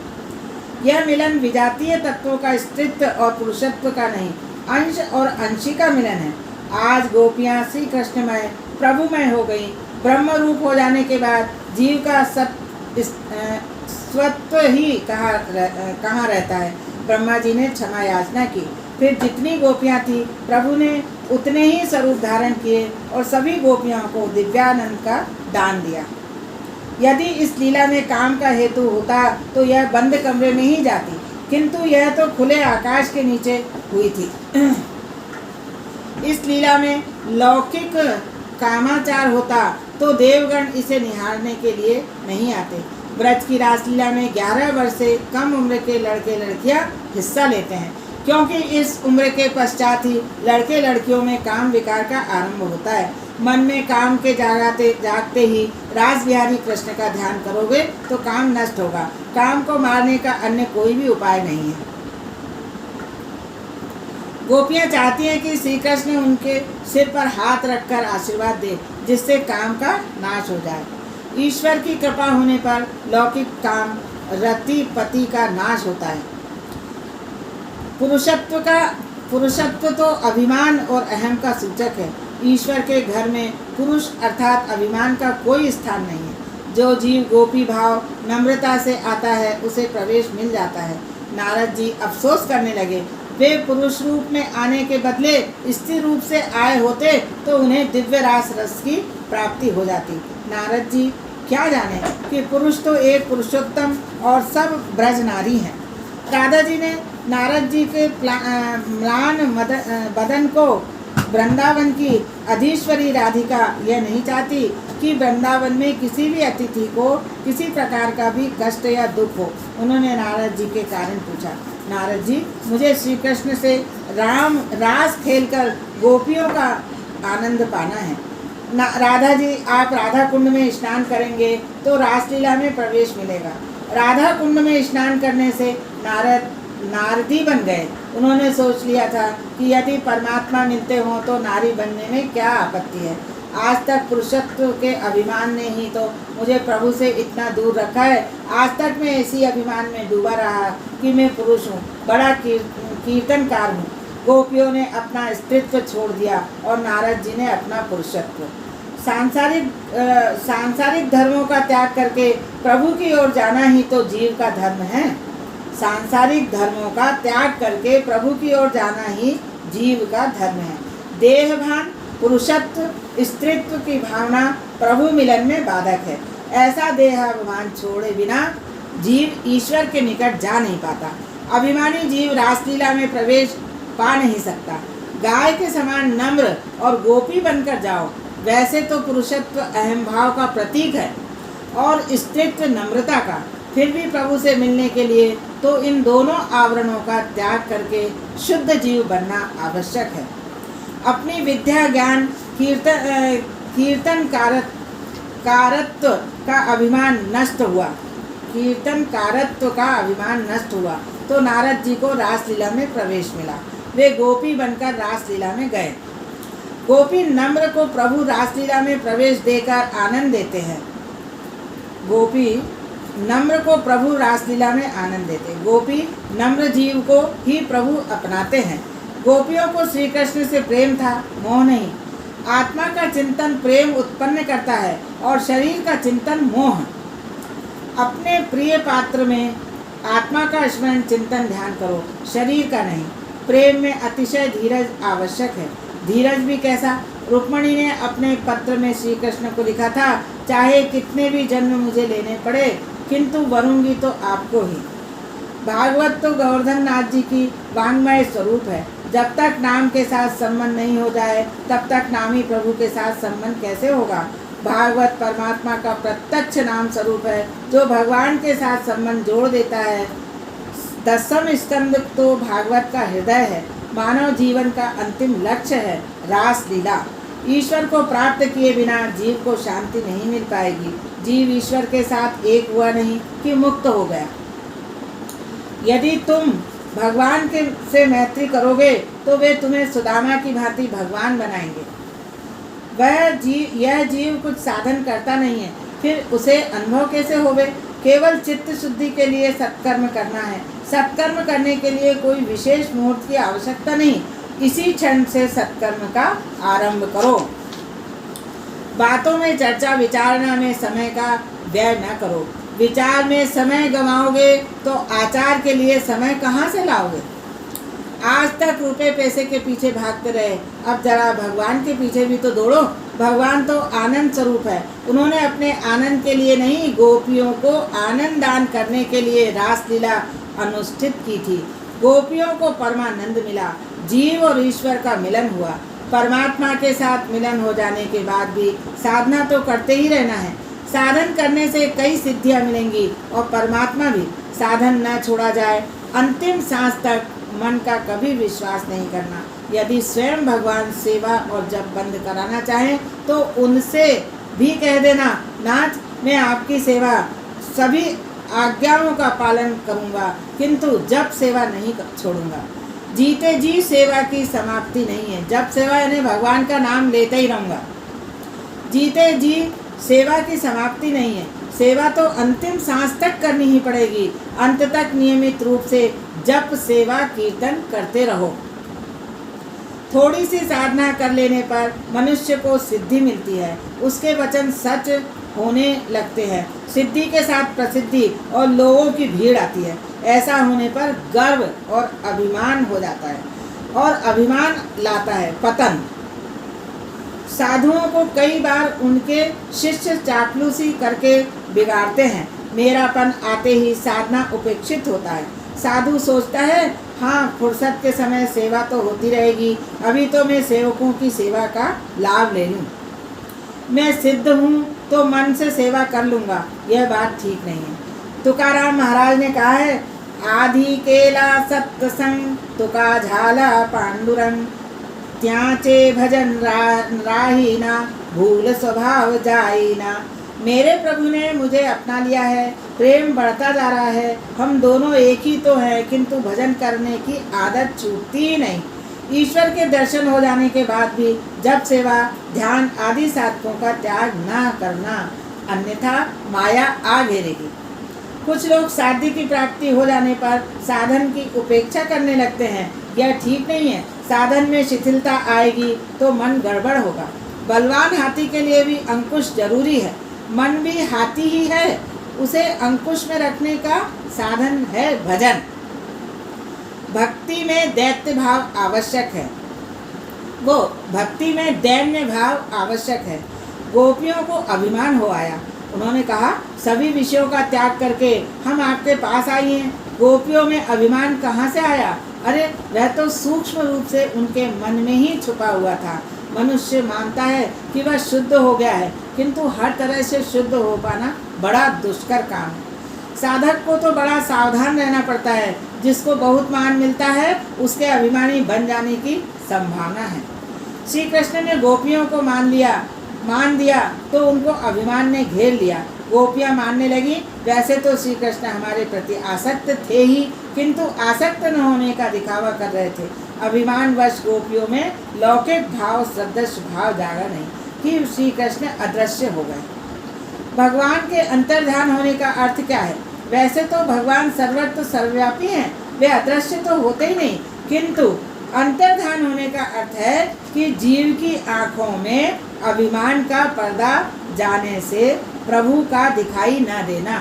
[SPEAKER 1] यह मिलन विजातीय तत्वों का स्त्रीत्व और पुरुषत्व का नहीं, अंश और अंशी का मिलन है। आज गोपियाँ श्री कृष्णमय प्रभुमय हो गई। ब्रह्म रूप हो जाने के बाद जीव का स्वत्व ही कहाँ रहता है। ब्रह्मा जी ने क्षमा याचना की। फिर जितनी गोपियाँ थी प्रभु ने उतने ही स्वरूप धारण किए और सभी गोपियों को दिव्यानंद का दान दिया। यदि इस लीला में काम का हेतु होता तो यह बंद कमरे में ही जाती, किंतु यह तो खुले आकाश के नीचे हुई थी। इस लीला में लौकिक कामाचार होता तो देवगण इसे निहारने के लिए नहीं आते। ब्रज की रासलीला में 11 वर्ष से कम उम्र के लड़के लड़कियां हिस्सा लेते हैं, क्योंकि इस उम्र के पश्चात ही लड़के लड़कियों में काम विकार का आरंभ होता है। मन में काम के जागते ही रास बिहारी कृष्ण का ध्यान करोगे तो काम नष्ट होगा। काम को मारने का अन्य कोई भी उपाय नहीं है। गोपियाँ चाहती हैं कि श्री कृष्ण उनके सिर पर हाथ रखकर आशीर्वाद दे, जिससे काम का नाश हो जाए। ईश्वर की कृपा होने पर लौकिक काम रति पति का नाश होता है। पुरुषत्व तो अभिमान और अहम का सूचक है। ईश्वर के घर में पुरुष अर्थात अभिमान का कोई स्थान नहीं है। जो जीव गोपी भाव नम्रता से आता है उसे प्रवेश मिल जाता है। नारद जी अफसोस करने लगे, वे पुरुष रूप में आने के बदले स्त्री रूप से आए होते तो उन्हें दिव्य रास रस की प्राप्ति हो जाती। नारद जी क्या जाने कि पुरुष तो एक पुरुषोत्तम और सब ब्रज नारी हैं। राधा जी ने नारद जी के म्लान बदन को वृंदावन की अधीश्वरी राधिका यह नहीं चाहती कि वृंदावन में किसी भी अतिथि को किसी प्रकार का भी कष्ट या दुख हो। उन्होंने नारद जी के कारण पूछा, नारद जी मुझे श्री कृष्ण से रास खेलकर गोपियों का आनंद पाना है। राधा जी आप राधा कुंड में स्नान करेंगे तो रासलीला में प्रवेश मिलेगा। राधा कुंड में स्नान करने से नारदी बन गए। उन्होंने सोच लिया था कि यदि परमात्मा मिलते हों तो नारी बनने में क्या आपत्ति है। आज तक पुरुषत्व के अभिमान ने ही तो मुझे प्रभु से इतना दूर रखा है। आज तक मैं इसी अभिमान में डूबा रहा कि मैं पुरुष हूँ, बड़ा कीर्तनकार हूँ। गोपियों ने अपना स्त्रीत्व छोड़ दिया और नारद जी ने अपना पुरुषत्व। सांसारिक धर्मों का त्याग करके प्रभु की ओर जाना ही तो जीव का धर्म है। सांसारिक धर्मों का त्याग करके प्रभु की ओर जाना ही जीव का धर्म है। देहभान, पुरुषत्व, स्त्रीत्व की भावना प्रभु मिलन में बाधक है। ऐसा देहाभिमान छोड़े बिना जीव ईश्वर के निकट जा नहीं पाता। अभिमानी जीव रासलीला में प्रवेश पा नहीं सकता। गाय के समान नम्र और गोपी बनकर जाओ। वैसे तो पुरुषत्व अहम भाव का प्रतीक है और स्त्रीत्व नम्रता का, फिर भी प्रभु से मिलने के लिए तो इन दोनों आवरणों का त्याग करके शुद्ध जीव बनना आवश्यक है। अपनी विद्या ज्ञान कीर्तन कारत्व का अभिमान नष्ट हुआ तो नारद जी को रासलीला में प्रवेश मिला। वे गोपी बनकर रासलीला में गए। गोपी नम्र को प्रभु रासलीला में प्रवेश देकर आनंद देते हैं। गोपी नम्र जीव को ही प्रभु अपनाते हैं। गोपियों को श्री कृष्ण से प्रेम था, मोह नहीं। आत्मा का चिंतन प्रेम उत्पन्न करता है और शरीर का चिंतन मोह। अपने प्रिय पात्र में आत्मा का स्मरण चिंतन ध्यान करो, शरीर का नहीं। प्रेम में अतिशय धीरज आवश्यक है। धीरज भी कैसा? रुक्मणी ने अपने पत्र में श्री कृष्ण को लिखा था, चाहे कितने भी जन्म मुझे लेने पड़े, किंतु वरूंगी तो आपको ही। भागवत तो गोवर्धन नाथ जी की वांग्मय स्वरूप है। जब तक नाम के साथ संबंध नहीं हो जाए तब तक नामी प्रभु के साथ संबंध कैसे होगा? भागवत परमात्मा का प्रत्यक्ष नाम स्वरूप है जो भगवान के साथ संबंध जोड़ देता है। 10वां स्कंद तो भागवत का हृदय है। मानव जीवन का अंतिम लक्ष्य है रास लीला। ईश्वर को प्राप्त किए बिना जीव को शांति नहीं मिल पाएगी। जीव ईश्वर के साथ एक हुआ नहीं कि मुक्त हो गया। यदि तुम भगवान के से मैत्री करोगे तो वे तुम्हें सुदामा की भांति भगवान बनाएंगे। यह जीव कुछ साधन करता नहीं है, फिर उसे अनुभव कैसे होवे? केवल चित्त शुद्धि के लिए सत्कर्म करना है। सत्कर्म करने के लिए कोई विशेष मुहूर्त की आवश्यकता नहीं। इसी क्षण से सत्कर्म का आरंभ करो। बातों में चर्चा विचारना में समय का व्यय न करो। विचार में समय गंवाओगे तो आचार के लिए समय कहाँ से लाओगे? आज तक रुपए पैसे के पीछे भागते रहे, अब जरा भगवान के पीछे भी तो दौड़ो। भगवान तो आनंद स्वरूप है। उन्होंने अपने आनंद के लिए नहीं, गोपियों को आनंद दान करने के लिए रासलीला अनुष्ठित की थी। गोपियों को परमानंद मिला। जीव और ईश्वर का मिलन हुआ। परमात्मा के साथ मिलन हो जाने के बाद भी साधना तो करते ही रहना है। साधन करने से कई सिद्धियां मिलेंगी और परमात्मा भी। साधन न छोड़ा जाए। अंतिम सांस तक मन का कभी विश्वास नहीं करना। यदि स्वयं भगवान सेवा और जप बंद कराना चाहें तो उनसे भी कह देना, नाथ मैं आपकी सेवा सभी आज्ञाओं का पालन करूंगा, किंतु जप सेवा नहीं छोड़ूंगा। जीते जी सेवा की समाप्ति नहीं है। जप सेवा यानी भगवान का नाम लेते ही रहूंगा। जीते जी सेवा की समाप्ति नहीं है। सेवा तो अंतिम सांस तक करनी ही पड़ेगी। अंत तक नियमित रूप से जप सेवा कीर्तन करते रहो। थोड़ी सी साधना कर लेने पर मनुष्य को सिद्धि मिलती है। उसके वचन सच होने लगते हैं। सिद्धि के साथ प्रसिद्धि और लोगों की भीड़ आती है। ऐसा होने पर गर्व और अभिमान हो जाता है और अभिमान लाता है पतन। साधुओं को कई बार उनके शिष्य चापलूसी करके बिगाड़ते हैं। मेरापन आते ही साधना उपेक्षित होता है। साधु सोचता है, हाँ फुर्सत के समय सेवा तो होती रहेगी, अभी तो मैं सेवकों की सेवा का लाभ ले लूँ। मैं सिद्ध हूँ तो मन से सेवा कर लूँगा, यह बात ठीक नहीं है। तुकाराम महाराज ने कहा है, आधी केला सत्संग तुका झाला पांडुरंग, त्याचे भजन राहीना भूल स्वभाव जाईना। मेरे प्रभु ने मुझे अपना लिया है, प्रेम बढ़ता जा रहा है। हम दोनों एक ही तो हैं, किंतु भजन करने की आदत छूटती ही नहीं। ईश्वर के दर्शन हो जाने के बाद भी जब सेवा ध्यान आदि साधकों का त्याग न करना, अन्यथा माया आ घेरेगी। कुछ लोग साध्य की प्राप्ति हो जाने पर साधन की उपेक्षा करने लगते हैं। यह ठीक नहीं है। साधन में शिथिलता आएगी तो मन गड़बड़ होगा। बलवान हाथी के लिए भी अंकुश जरूरी है। मन भी हाथी ही है, उसे अंकुश में रखने का साधन है भजन। भक्ति में दैत्य भाव आवश्यक है। भक्ति में दैन्य भाव आवश्यक है। गोपियों को अभिमान हो आया। उन्होंने कहा, सभी विषयों का त्याग करके हम आपके पास आई हैं। गोपियों में अभिमान कहाँ से आया? अरे वह तो सूक्ष्म रूप से उनके मन में ही छुपा हुआ था। मनुष्य मानता है कि वह शुद्ध हो गया है, किंतु हर तरह से शुद्ध हो पाना बड़ा दुष्कर काम है। साधक को तो बड़ा सावधान रहना पड़ता है। जिसको बहुत मान मिलता है उसके अभिमानी बन जाने की संभावना है। श्री कृष्ण ने गोपियों को मान दिया तो उनको अभिमान ने घेर लिया। गोपियां मानने लगी। वैसे तो श्री कृष्ण हमारे प्रति आसक्त थे ही, किंतु आसक्त न होने का दिखावा कर रहे थे। अभिमानवश गोपियों में लौकिक भाव, सदृश भाव जागा नहीं कि श्री कृष्ण अदृश्य हो गए। भगवान के अंतर्ध्यान होने का अर्थ क्या है? वैसे तो भगवान सर्वत्र सर्वव्यापी हैं, वे अदृश्य तो होते ही नहीं, किंतु अंतर्ध्यान होने का अर्थ है कि जीव की आंखों में अभिमान का पर्दा जाने से प्रभु का दिखाई न देना।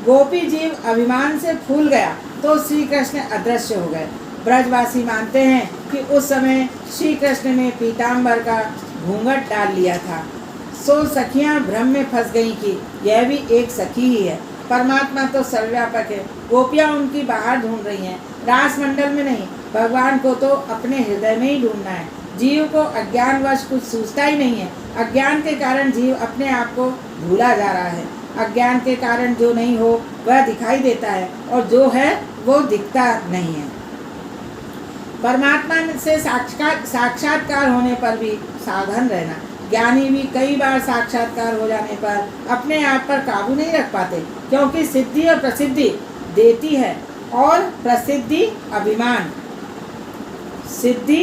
[SPEAKER 1] गोपी जीव अभिमान से फूल गया तो श्री कृष्ण अदृश्य हो गए। ब्रजवासी मानते हैं कि उस समय श्री कृष्ण ने पीताम्बर का घूंघट डाल लिया था। सो सखियां भ्रम में फंस गई कि यह भी एक सखी ही है। परमात्मा तो सर्वव्यापक है। गोपियां उनकी बाहर ढूंढ रही हैं, रास मंडल में नहीं। भगवान को तो अपने हृदय में ही ढूंढना है। जीव को अज्ञानवश कुछ सूझता ही नहीं है। अज्ञान के कारण जीव अपने आप को भूला जा रहा है। अज्ञान के कारण जो नहीं हो वह दिखाई देता है, और जो है वो दिखता नहीं है। परमात्मा से साक्षात्कार होने पर भी सावधान रहना। ज्ञानी भी कई बार साक्षात्कार हो जाने पर अपने आप पर काबू नहीं रख पाते, क्योंकि सिद्धि और प्रसिद्धि देती है, और प्रसिद्धि अभिमान। सिद्धि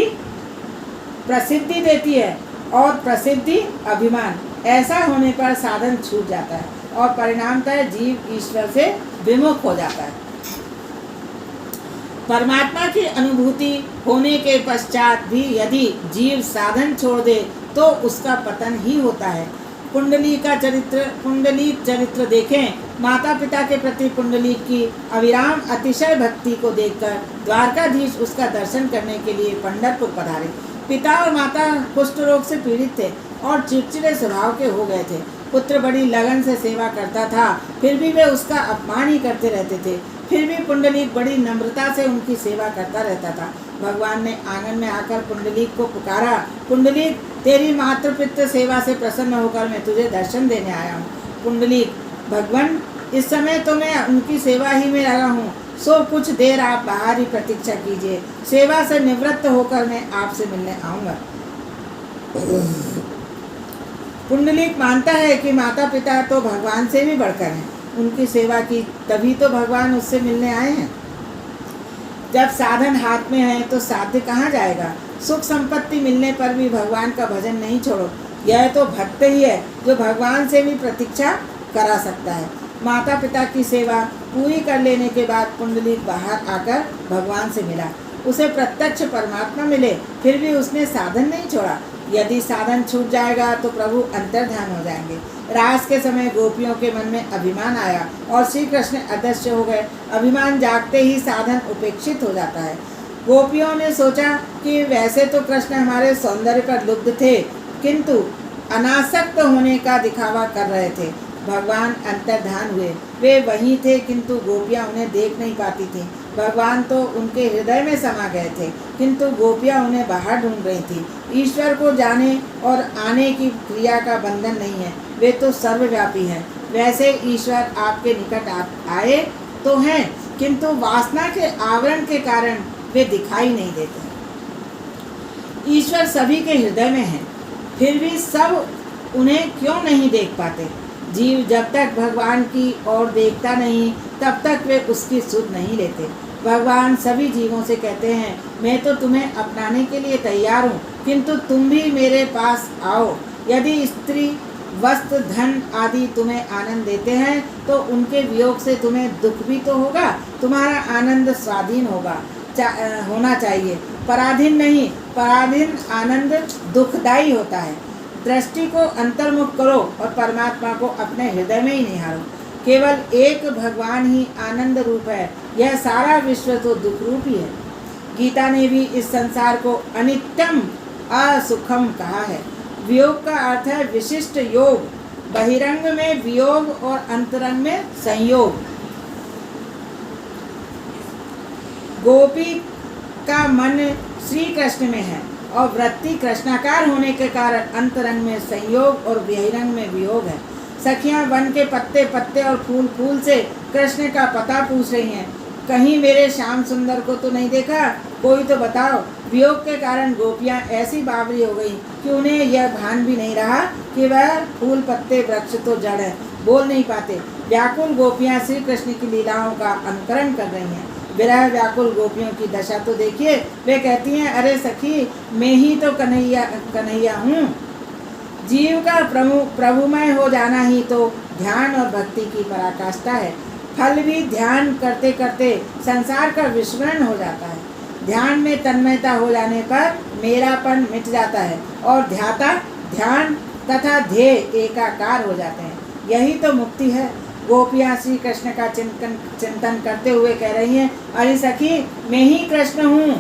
[SPEAKER 1] प्रसिद्धि देती है और प्रसिद्धि अभिमान। ऐसा होने पर साधन छूट जाता है और परिणामतः जीव ईश्वर से विमुख हो जाता है। परमात्मा की अनुभूति होने के पश्चात भी यदि जीव साधन छोड़ दे तो उसका पतन ही होता है। पुंडलीक चरित्र देखें। माता पिता के प्रति पुंडलीक की अविराम अतिशय भक्ति को देखकर द्वारकाधीश उसका दर्शन करने के लिए पंढरपुर पधारे। पिता और माता कुष्ठ रोग से पीड़ित थे और चिड़चिड़े स्वभाव के हो गए थे। पुत्र बड़ी लगन से सेवा करता था, फिर भी वे उसका अपमान ही करते रहते थे। फिर भी पुंडलीक बड़ी नम्रता से उनकी सेवा करता रहता था। भगवान ने आंगन में आकर पुंडलीक को पुकारा, पुंडलीक, तेरी मातृपितृ सेवा से प्रसन्न होकर मैं तुझे दर्शन देने आया हूँ। पुंडलीक, भगवान, इस समय तो मैं उनकी सेवा ही में लगा हूँ, सो कुछ देर आप बाहर ही प्रतीक्षा कीजिए। सेवा से निवृत्त होकर मैं आपसे मिलने आऊँगा। पुंडलीक मानता है कि माता पिता तो भगवान से भी बढ़कर हैं। उनकी सेवा की तभी तो भगवान उससे मिलने आए हैं। जब साधन हाथ में है तो साध्य कहाँ जाएगा। सुख संपत्ति मिलने पर भी भगवान का भजन नहीं छोड़ो। यह तो भक्त ही है जो भगवान से भी प्रतीक्षा करा सकता है। माता पिता की सेवा पूरी कर लेने के बाद पुंडलीक बाहर आकर भगवान से मिला। उसे प्रत्यक्ष परमात्मा मिले, फिर भी उसने साधन नहीं छोड़ा। यदि साधन छूट जाएगा तो प्रभु अंतर्ध्यान हो जाएंगे। रास के समय गोपियों के मन में अभिमान आया और श्री कृष्ण अदृश्य हो गए। अभिमान जागते ही साधन उपेक्षित हो जाता है। गोपियों ने सोचा कि वैसे तो कृष्ण हमारे सौंदर्य पर लुब्ध थे, किंतु अनासक्त होने का दिखावा कर रहे थे। भगवान अंतर्ध्यान हुए। वे वहीं थे, किंतु गोपियाँ उन्हें देख नहीं पाती थीं। भगवान तो उनके हृदय में समा गए थे, किंतु गोपियाँ उन्हें बाहर ढूंढ रही थी। ईश्वर को जाने और आने की क्रिया का बंधन नहीं है, वे तो सर्वव्यापी हैं। वैसे ईश्वर आपके निकट आए तो हैं, किंतु वासना के आवरण के कारण वे दिखाई नहीं देते। ईश्वर सभी के हृदय में है, फिर भी सब उन्हें क्यों नहीं देख पाते। जीव जब तक भगवान की ओर देखता नहीं तब तक वे उसकी सुध नहीं लेते। भगवान सभी जीवों से कहते हैं, मैं तो तुम्हें अपनाने के लिए तैयार हूँ, किंतु तुम भी मेरे पास आओ। यदि स्त्री, वस्त्र, धन आदि तुम्हें आनंद देते हैं तो उनके वियोग से तुम्हें दुख भी तो होगा। तुम्हारा आनंद स्वाधीन होना चाहिए, पराधीन नहीं। पराधीन आनंद दुखदायी होता है। दृष्टि को अंतर्मुख करो और परमात्मा को अपने हृदय में ही निहारो। केवल एक भगवान ही आनंद रूप है, यह सारा विश्व तो दुख रूप ही है। गीता ने भी इस संसार को अनित्यम असुखम कहा है। वियोग का अर्थ है विशिष्ट योग, बहिरंग में वियोग और अंतरंग में संयोग। गोपी का मन श्री कृष्ण में है और वृत्ति कृष्णाकार होने के कारण अंतरंग में संयोग और बहिरंग में वियोग है। सखियां वन के पत्ते पत्ते और फूल फूल से कृष्ण का पता पूछ रही हैं। कहीं मेरे श्याम सुंदर को तो नहीं देखा, कोई तो बताओ। वियोग के कारण गोपियां ऐसी बावरी हो गई कि उन्हें यह भान भी नहीं रहा कि वह फूल पत्ते वृक्ष तो जड़ है, बोल नहीं पाते। व्याकुल गोपियां श्री कृष्ण की लीलाओं का अनुकरण कर रही हैं। विरह व्याकुल गोपियों की दशा तो देखिए। वे कहती हैं, अरे सखी, मैं ही तो कन्हैया हूँ। जीव का प्रभुमय हो जाना ही तो ध्यान और भक्ति की पराकाष्ठा है। फल भी ध्येय करते करते संसार का विस्मरण हो जाता है। ध्यान में तन्मयता हो जाने पर मेरापन मिट जाता है और ध्याता ध्यान तथा ध्येय एकाकार हो जाते हैं। यही तो मुक्ति है। गोपियाँ श्री कृष्ण का चिंतन करते हुए कह रही हैं, अरे सखी, मैं ही कृष्ण हूँ।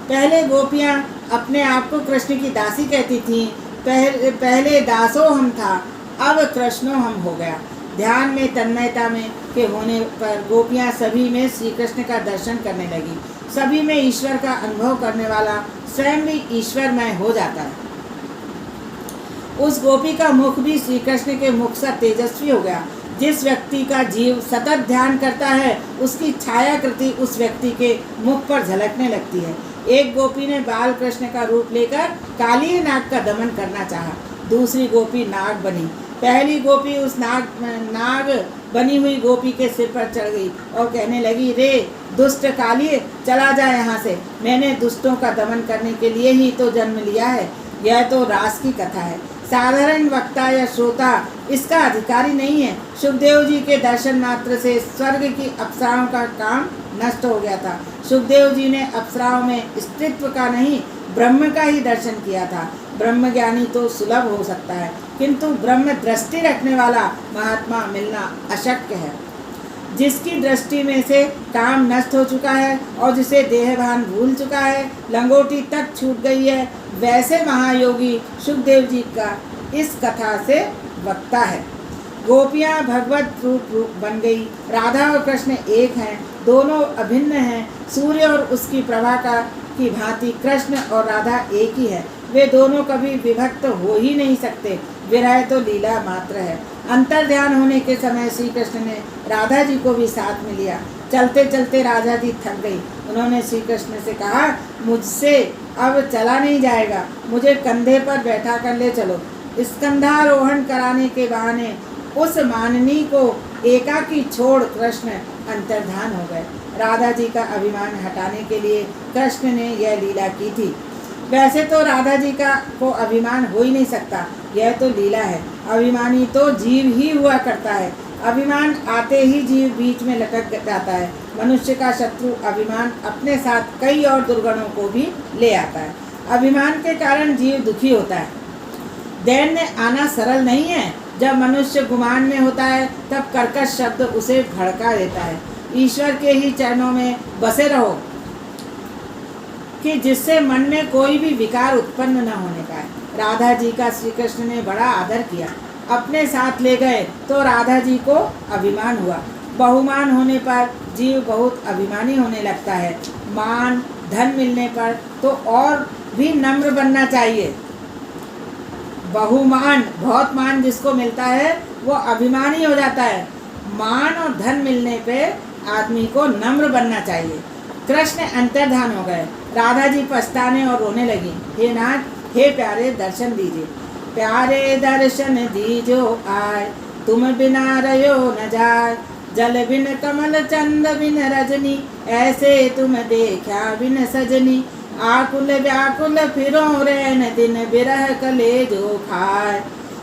[SPEAKER 1] पहले गोपियाँ अपने आप को कृष्ण की दासी कहती थीं। पहले दासो हम था, अब कृष्णो हम हो गया। ध्यान में तन्मयता में के होने पर गोपियाँ सभी में श्री कृष्ण का दर्शन करने लगी। सभी में ईश्वर का अनुभव करने वाला स्वयं भी ईश्वरमय हो जाता है। उस गोपी का मुख भी श्री कृष्ण के मुख सा तेजस्वी हो गया। जिस व्यक्ति का जीव सतत ध्यान करता है, उसकी छायाकृति उस व्यक्ति के मुख पर झलकने लगती है। एक गोपी ने बाल कृष्ण का रूप लेकर काली नाग का दमन करना चाहा। दूसरी गोपी नाग बनी। पहली गोपी उस नाग बनी हुई गोपी के सिर पर चढ़ गई और कहने लगी, रे दुष्ट काली, चला जा यहाँ से। मैंने दुष्टों का दमन करने के लिए ही तो जन्म लिया है। यह तो रास की कथा है। साधारण वक्ता या श्रोता इसका अधिकारी नहीं है। सुखदेव जी के दर्शन मात्र से स्वर्ग की अप्सराओं का काम नष्ट हो गया था। सुखदेव जी ने अप्सराओं में स्त्रीत्व का नहीं, ब्रह्म का ही दर्शन किया था। ब्रह्म ज्ञानी तो सुलभ हो सकता है, किंतु ब्रह्म दृष्टि रखने वाला महात्मा मिलना अशक्य है। जिसकी दृष्टि में से काम नष्ट हो चुका है और जिसे देहभान भूल चुका है, लंगोटी तक छूट गई है, वैसे महायोगी सुखदेव जी का इस कथा से वक्ता है। गोपियाँ भगवत रूप बन गई। राधा और कृष्ण एक हैं, दोनों अभिन्न हैं। सूर्य और उसकी प्रभा की भांति कृष्ण और राधा एक ही है। वे दोनों कभी विभक्त हो ही नहीं सकते। विरह तो लीला मात्र है। अंतर ध्यान होने के समय श्री कृष्ण ने राधा जी को भी साथ में लिया। चलते चलते राधा जी थक गई। उन्होंने श्री कृष्ण से कहा, मुझसे अब चला नहीं जाएगा, मुझे कंधे पर बैठा कर ले चलो। स्कंधारोहण कराने के बहाने उस माननी को एकाकी छोड़ कृष्ण अंतर्धान हो गए। राधा जी का अभिमान हटाने के लिए कृष्ण ने यह लीला की थी। वैसे तो राधा जी को अभिमान हो ही नहीं सकता, यह तो लीला है। अभिमानी तो जीव ही हुआ करता है। अभिमान आते ही जीव बीच में लटक जाता है। मनुष्य का शत्रु अभिमान अपने साथ कई और दुर्गुणों को भी ले आता है। अभिमान के कारण जीव दुखी होता है। दैन्य आना सरल नहीं है। जब मनुष्य गुमान में होता है, तब कर्कश शब्द उसे भड़का देता है। ईश्वर के ही चरणों में बसे रहो कि जिससे मन में कोई भी विकार उत्पन्न न होने पाए। राधा जी का श्री कृष्ण ने बड़ा आदर किया। अपने साथ ले गए तो राधा जी को अभिमान हुआ। बहुमान होने पर जीव बहुत अभिमानी होने लगता है। मान धन मिलने पर तो और भी नम्र बनना चाहिए। बहुमान, बहुत मान जिसको मिलता है वो अभिमानी हो जाता है। मान और धन मिलने पे आदमी को नम्र बनना चाहिए। कृष्ण अंतर्धान हो गए। राधा जी पछताने और रोने लगी। हे नाथ, हे प्यारे, दर्शन दीजिए। प्यारे दर्शन दीजो आय, तुम बिना रहो न जाय। जल बिन कमल चंद बिन रजनी, ऐसे तुम देखा बिन सजनी। आकुल व्याकुल फिरो रैन, दिन बिरह कलेजो खाय।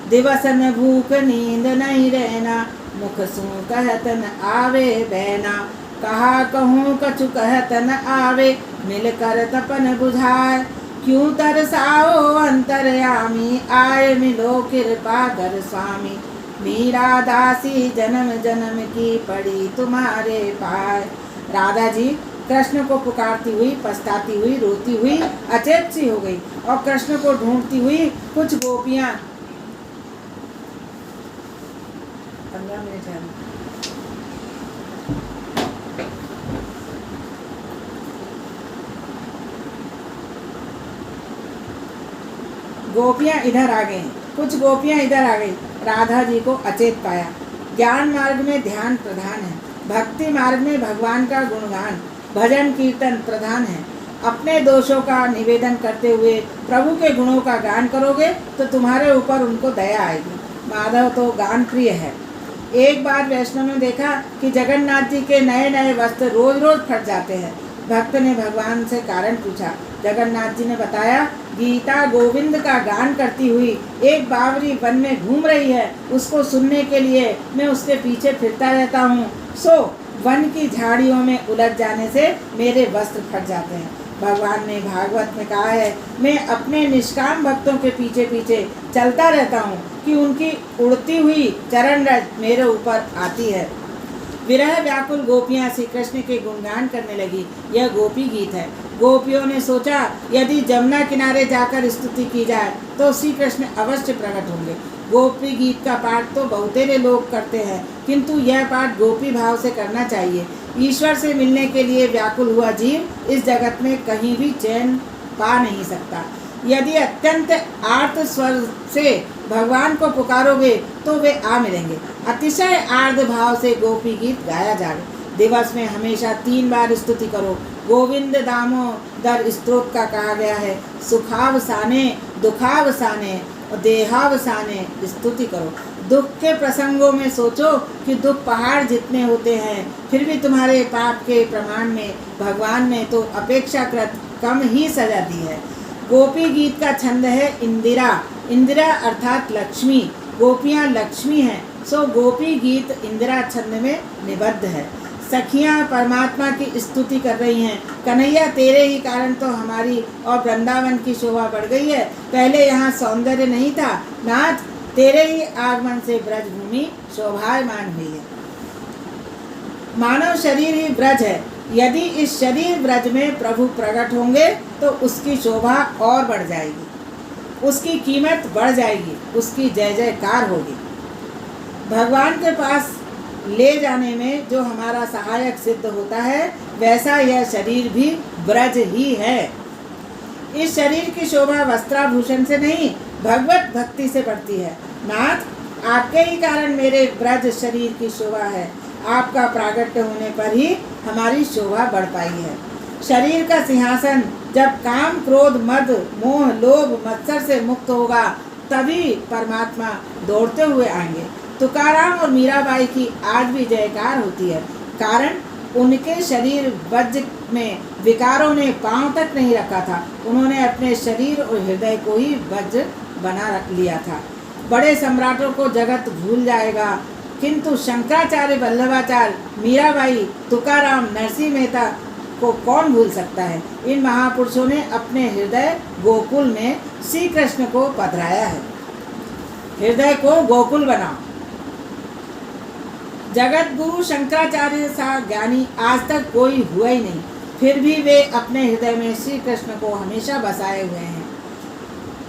[SPEAKER 1] दिवस न भूख नींद नहीं रहना, मुख सू कहत न आवे बैना। कहा कहूँ कछु कहत न आवे, मिलकर तपन बुझाए। क्यों तरसाओ अंतर्यामी, आए मिलो कृपा कर स्वामी। मीरा दासी जन्म जन्म की पड़ी तुम्हारे पाय। राधा जी कृष्ण को पुकारती हुई, पछताती हुई, रोती हुई अचेत सी हो गई और कृष्ण को ढूंढती हुई कुछ गोपियाँ 15 मिनट है। गोपियां इधर आ गईं, कुछ गोपियां इधर आ गई। राधा जी को अचेत पाया। ज्ञान मार्ग में ध्यान प्रधान है, भक्ति मार्ग में भगवान का गुणगान भजन कीर्तन प्रधान है। अपने दोषों का निवेदन करते हुए प्रभु के गुणों का गान करोगे तो तुम्हारे ऊपर उनको दया आएगी। माधव तो गान प्रिय है। एक बार वैष्णव ने देखा कि जगन्नाथ जी के नए नए वस्त्र रोज रोज फट जाते हैं। भक्त ने भगवान से कारण पूछा। जगन्नाथ जी ने बताया, गीता गोविंद का गान करती हुई एक बावरी वन में घूम रही है, उसको सुनने के लिए मैं उसके पीछे फिरता रहता हूँ, सो वन की झाड़ियों में उलझ जाने से मेरे वस्त्र फट जाते हैं। भगवान ने भागवत में कहा है, मैं अपने निष्काम भक्तों के पीछे पीछे चलता रहता हूँ कि उनकी उड़ती हुई चरण रज मेरे ऊपर आती है। विरह व्याकुल गोपियाँ श्री कृष्ण के गुणगान करने लगी। यह गोपी गीत है। गोपियों ने सोचा, यदि जमुना किनारे जाकर स्तुति की जाए तो श्री कृष्ण अवश्य प्रकट होंगे। गोपी गीत का पाठ तो बहुतेरे लोग करते हैं, किंतु यह पाठ गोपी भाव से करना चाहिए। ईश्वर से मिलने के लिए व्याकुल हुआ जीव इस जगत में कहीं भी चैन पा नहीं सकता। यदि अत्यंत आर्त स्वर से भगवान को पुकारोगे तो वे आ मिलेंगे। अतिशय आर्द्र भाव से गोपी गीत गाया जाए। दिवस में हमेशा 3 बार स्तुति करो। गोविंद दामोदर स्तोत्र का कहा गया है, सुखावसाने दुखावसाने और देहावसाने स्तुति करो। दुख के प्रसंगों में सोचो कि दुख पहाड़ जितने होते हैं, फिर भी तुम्हारे पाप के प्रमाण में भगवान ने तो अपेक्षाकृत कम ही सजा दी है। गोपी गीत का छंद है इंदिरा। इंदिरा अर्थात लक्ष्मी। गोपियाँ लक्ष्मी हैं, सो गोपी गीत इंदिरा छंद में निबद्ध है। सखियाँ परमात्मा की स्तुति कर रही हैं। कन्हैया, तेरे ही कारण तो हमारी और वृंदावन की शोभा बढ़ गई है। पहले यहाँ सौंदर्य नहीं था, नाथ तेरे ही आगमन से ब्रज भूमि शोभायमान हुई है। मानव शरीर ही ब्रज है। यदि इस शरीर ब्रज में प्रभु प्रकट होंगे तो उसकी शोभा और बढ़ जाएगी, उसकी कीमत बढ़ जाएगी, उसकी जय जयकार होगी। भगवान के पास ले जाने में जो हमारा सहायक सिद्ध होता है, वैसा यह शरीर भी ब्रज ही है। इस शरीर की शोभा वस्त्राभूषण से नहीं, भगवत भक्ति से बढ़ती है। नाथ, आपके ही कारण मेरे ब्रज शरीर की शोभा है। आपका प्रागट्य होने पर ही हमारी शोभा बढ़ पाई है। शरीर का सिंहासन जब काम क्रोध मद मोह लोभ मत्सर से मुक्त होगा, तभी परमात्मा दौड़ते हुए आएंगे। तुकाराम और मीराबाई की आज भी जयकार होती है, कारण उनके शरीर वज्र में विकारों ने पांव तक नहीं रखा था। उन्होंने अपने शरीर और हृदय को ही वज्र बना रख लिया था। बड़े सम्राटों को जगत भूल जाएगा, किंतु शंकराचार्य, वल्लभाचार्य, मीराबाई, तुकाराम, नरसिंह मेहता को कौन भूल सकता है। इन महापुरुषों ने अपने हृदय गोकुल में श्री कृष्ण को पधराया है। हृदय को गोकुल बनाओ। जगत गुरु शंकराचार्य सा ज्ञानी आज तक कोई हुआ ही नहीं, फिर भी वे अपने हृदय में श्री कृष्ण को हमेशा बसाए हुए हैं।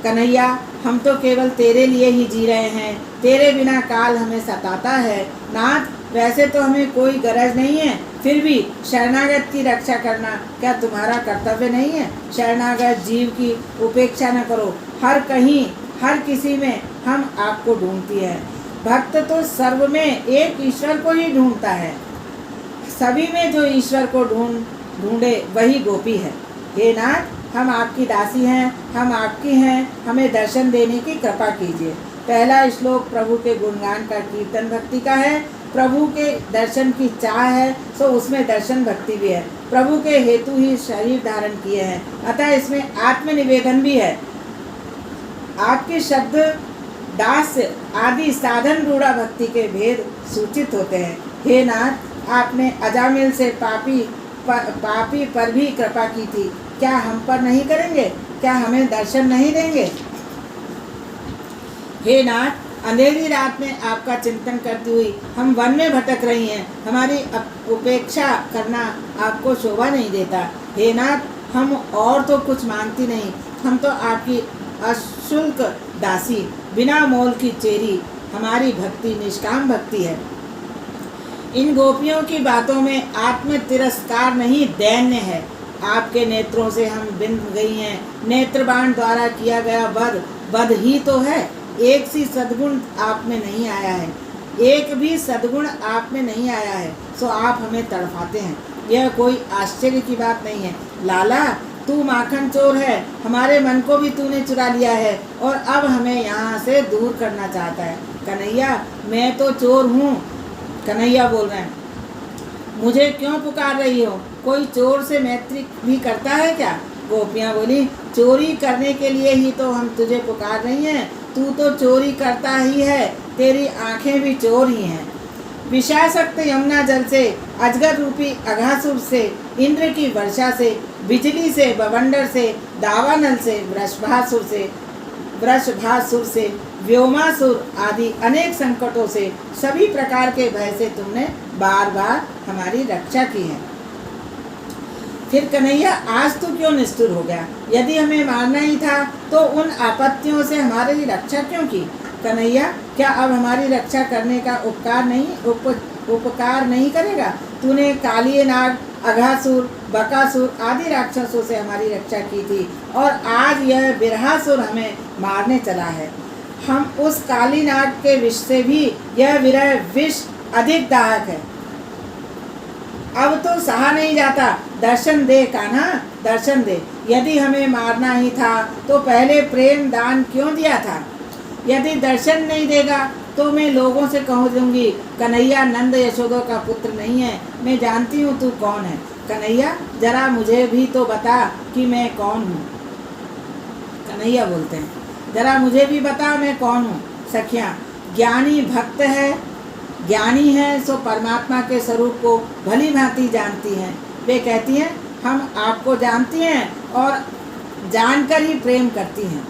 [SPEAKER 1] कन्हैया, हम तो केवल तेरे लिए ही जी रहे हैं, तेरे बिना काल हमें सताता है। नाथ, वैसे तो हमें कोई गरज नहीं है, फिर भी शरणागत की रक्षा करना क्या तुम्हारा कर्तव्य नहीं है। शरणागत जीव की उपेक्षा न करो। हर कहीं हर किसी में हम आपको ढूंढती है। भक्त तो सर्व में एक ईश्वर को ही ढूंढता है। सभी में जो ईश्वर को ढूंढे वही गोपी है। हे नाथ, हम आपकी दासी हैं, हम आपकी हैं, हमें दर्शन देने की कृपा कीजिए। पहला श्लोक प्रभु के गुणगान का कीर्तन भक्ति का है। प्रभु के दर्शन की चाह है, सो उसमें दर्शन भक्ति भी है। प्रभु के हेतु ही शरीर धारण किए हैं, अतः इसमें आत्मनिवेदन भी है। आपके शब्द दास आदि साधन रूढ़ा भक्ति के भेद सूचित होते हैं। हे नाथ, आपने अजामिल से पापी पर भी कृपा की थी, क्या हम पर नहीं करेंगे? क्या हमें दर्शन नहीं देंगे? हे नाथ, अंधेरी रात में आपका चिंतन करती हुई हम वन में भटक रही हैं। हमारी उपेक्षा करना आपको शोभा नहीं देता। हे नाथ, हम और तो कुछ मांगती नहीं, हम तो आपकी अशुल्क दासी, बिना मोल की चेरी। हमारी भक्ति निष्काम भक्ति है। इन गोपियों की बातों में आत्म तिरस्कार नहीं, दैन्य है। आपके नेत्रों से हम बिंद गई हैं। नेत्रबाण द्वारा किया गया वध ही तो है। एक सी सद्गुण आप में नहीं आया है, एक भी सद्गुण आप में नहीं आया है, सो आप हमें तड़पाते हैं। यह कोई आश्चर्य की बात नहीं है। लाला, तू माखन चोर है, हमारे मन को भी तूने चुरा लिया है और अब हमें यहाँ से दूर करना चाहता है। कन्हैया, मैं तो चोर हूँ। कन्हैया बोल रहे हैं, मुझे क्यों पुकार रही हो? कोई चोर से मैत्री भी करता है क्या? गोपियाँ बोली, चोरी करने के लिए ही तो हम तुझे पुकार रही हैं। तू तो चोरी करता ही है, तेरी आंखें भी चोर ही हैं। विषासक्त यमुना जल से, अजगर रूपी अघासुर से, इंद्र की वर्षा से, बिजली से, बवंडर से, दावानल से, वृषभासुर से, व्योमासुर आदि अनेक संकटों से, सभी प्रकार के भय से तुमने बार बार हमारी रक्षा की है। फिर कन्हैया, आज तू क्यों निष्ठुर हो गया? यदि हमें मारना ही था तो उन आपत्तियों से हमारी रक्षा क्यों की? कन्हैया, क्या अब हमारी रक्षा करने का उपकार नहीं करेगा? तूने काली नाग, अघासुर, बकासुर आदि राक्षसों से हमारी रक्षा की थी और आज यह बिरहासुर हमें मारने चला है। हम उस काली नाग के विष से भी यह विरह विष अधिक दाहक है। अब तो सहा नहीं जाता। दर्शन दे कान्हा, दर्शन दे। यदि हमें मारना ही था तो पहले प्रेम दान क्यों दिया था? यदि दर्शन नहीं देगा तो मैं लोगों से कह दूंगी, कन्हैया नंद यशोदा का पुत्र नहीं है। मैं जानती हूँ तू कौन है। कन्हैया, जरा मुझे भी तो बता कि मैं कौन हूँ। कन्हैया बोलते हैं, जरा मुझे भी बता मैं कौन हूँ। सखियाँ, ज्ञानी भक्त है, ज्ञानी है सो परमात्मा के स्वरूप को भली भांति जानती हैं। वे कहती हैं, हम आपको जानती हैं और जानकर ही प्रेम करती हैं।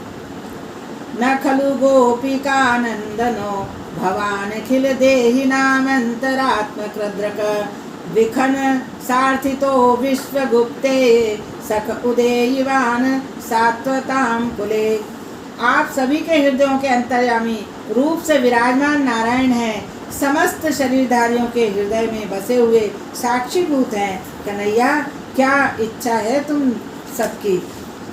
[SPEAKER 1] न खलु गोपिका नंदनो भवान खिल देहि नामंतरात्म कृद्रक विखन सार्थितो विश्वगुप्ते सख उदेयवान सात्वताम कुले। आप सभी के हृदयों के अंतर्यामी रूप से विराजमान नारायण हैं, समस्त शरीरधारियों के हृदय में बसे हुए साक्षीभूत हैं। कन्हैया, क्या इच्छा है तुम सबकी?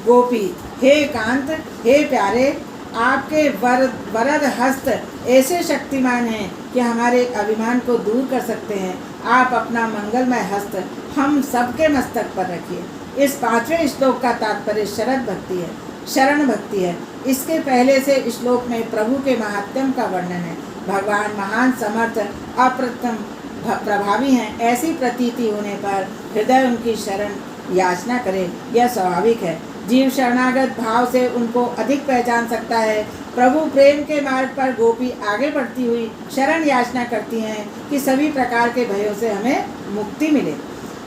[SPEAKER 1] गोपी, हे कांत, हे प्यारे, आपके वरद हस्त ऐसे शक्तिमान हैं कि हमारे अभिमान को दूर कर सकते हैं। आप अपना मंगलमय हस्त हम सबके मस्तक पर रखिए। इस 5वें श्लोक का तात्पर्य शरण भक्ति है। इसके पहले से श्लोक में प्रभु के महात्म्य का वर्णन है। भगवान महान, समर्थ, अप्रतिम, प्रभावी हैं। ऐसी प्रतीति होने पर हृदय उनकी शरण याचना करे, यह स्वाभाविक है। जीव शरणागत भाव से उनको अधिक पहचान सकता है। प्रभु प्रेम के मार्ग पर गोपी आगे बढ़ती हुई शरण याचना करती हैं कि सभी प्रकार के भयों से हमें मुक्ति मिले।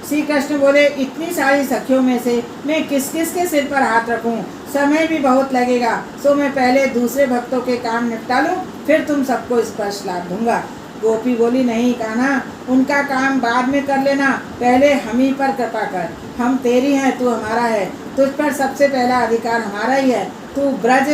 [SPEAKER 1] श्री कृष्ण बोले, इतनी सारी सखियों में से मैं किस किस के सिर पर हाथ रखूं? समय भी बहुत लगेगा, सो मैं पहले दूसरे भक्तों के काम निपटा लूं, फिर तुम सबको स्पर्श लाभ दूंगा। गोपी बोली, नहीं कान्हा, उनका काम बाद में कर लेना, पहले हम ही पर कृपा कर। हम तेरी हैं, तू हमारा है, तुझ पर सबसे पहला अधिकार हमारा ही है। तू ब्रज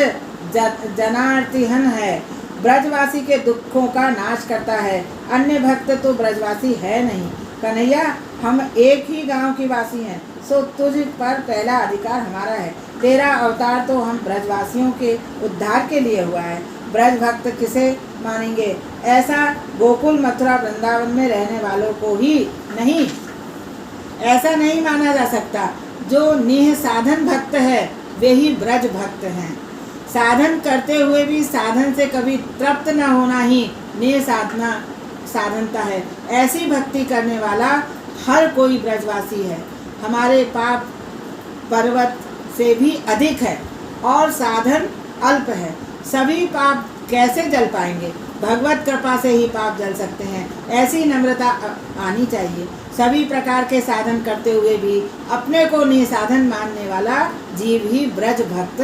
[SPEAKER 1] जनार्तिहन है, ब्रजवासी के दुखों का नाश करता है। अन्य भक्त तो ब्रजवासी है नहीं। कन्हैया, हम एक ही गांव की वासी हैं, सो तुझ पर पहला अधिकार हमारा है। तेरा अवतार तो हम ब्रजवासियों के उद्धार के लिए हुआ है। ब्रज भक्त किसे मानेंगे? ऐसा गोकुल, मथुरा, वृंदावन में रहने वालों को ही नहीं, ऐसा नहीं माना जा सकता। जो निह साधन भक्त है वे ही ब्रज भक्त हैं। साधन करते हुए भी साधन से कभी तृप्त न होना ही निह साधनता है। ऐसी भक्ति करने वाला हर कोई ब्रजवासी है। हमारे पाप पर्वत से भी अधिक है और साधन अल्प है। सभी पाप कैसे जल पाएंगे? भगवत कृपा से ही पाप जल सकते हैं। ऐसी नम्रता आनी चाहिए। सभी प्रकार के साधन करते हुए भी अपने को निसाधन मानने वाला जीव ही ब्रज भक्त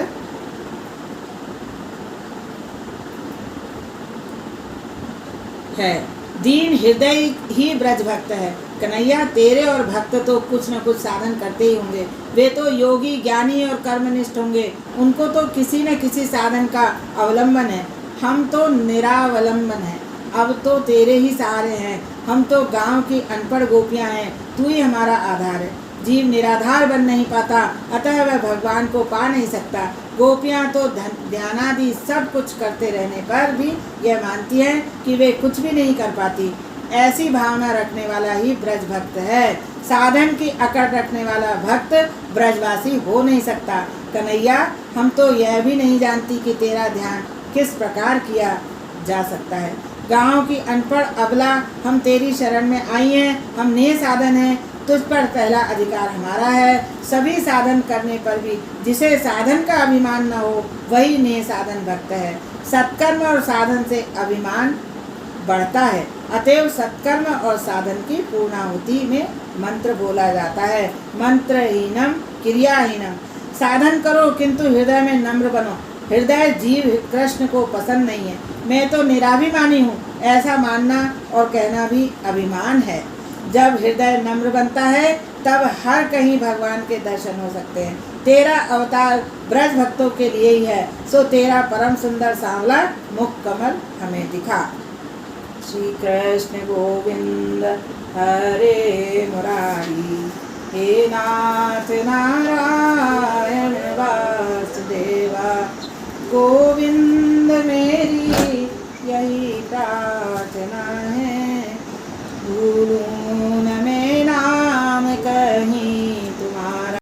[SPEAKER 1] है। दीन हृदय ही ब्रज भक्त है। कन्हैया, तेरे और भक्त तो कुछ न कुछ साधन करते ही होंगे। वे तो योगी, ज्ञानी और कर्मनिष्ठ होंगे। उनको तो किसी न किसी साधन का अवलंबन है। हम तो निरावलंबन हैं। अब तो तेरे ही सहारे हैं। हम तो गांव की अनपढ़ गोपियां हैं, तू ही हमारा आधार है। जीव निराधार बन नहीं पाता, अतः वह भगवान को पा नहीं सकता। गोपियां तो ध्यानादि सब कुछ करते रहने पर भी यह मानती हैं कि वे कुछ भी नहीं कर पाती। ऐसी भावना रखने वाला ही ब्रज भक्त है। साधन की अकड़ रखने वाला भक्त ब्रजवासी हो नहीं सकता। कन्हैया, हम तो यह भी नहीं जानती कि तेरा ध्यान किस प्रकार किया जा सकता है। गांव की अनपढ़ अबला हम तेरी शरण में आई हैं, हम नेह साधन हैं, तुझ पर पहला अधिकार हमारा है। सभी साधन करने पर भी जिसे साधन का अभिमान न हो वही नेह साधन भक्त है। सत्कर्म और साधन से अभिमान बढ़ता है, अतएव सत्कर्म और साधन की पूर्णाहुति में मंत्र बोला जाता है। मंत्रहीनम क्रियाहीनम। साधन करो किंतु हृदय में नम्र बनो। हृदय जीव कृष्ण को पसंद नहीं है। मैं तो निराभिमानी हूँ, ऐसा मानना और कहना भी अभिमान है। जब हृदय नम्र बनता है तब हर कहीं भगवान के दर्शन हो सकते हैं। तेरा अवतार ब्रज भक्तों के लिए ही है, सो तेरा परम सुंदर सांवला मुख कमल हमें दिखा। श्री कृष्ण गोविंद हरे मुरारी, हे नाथ नारायण वासुदेवा, गोविंद मेरी यही प्रार्थना।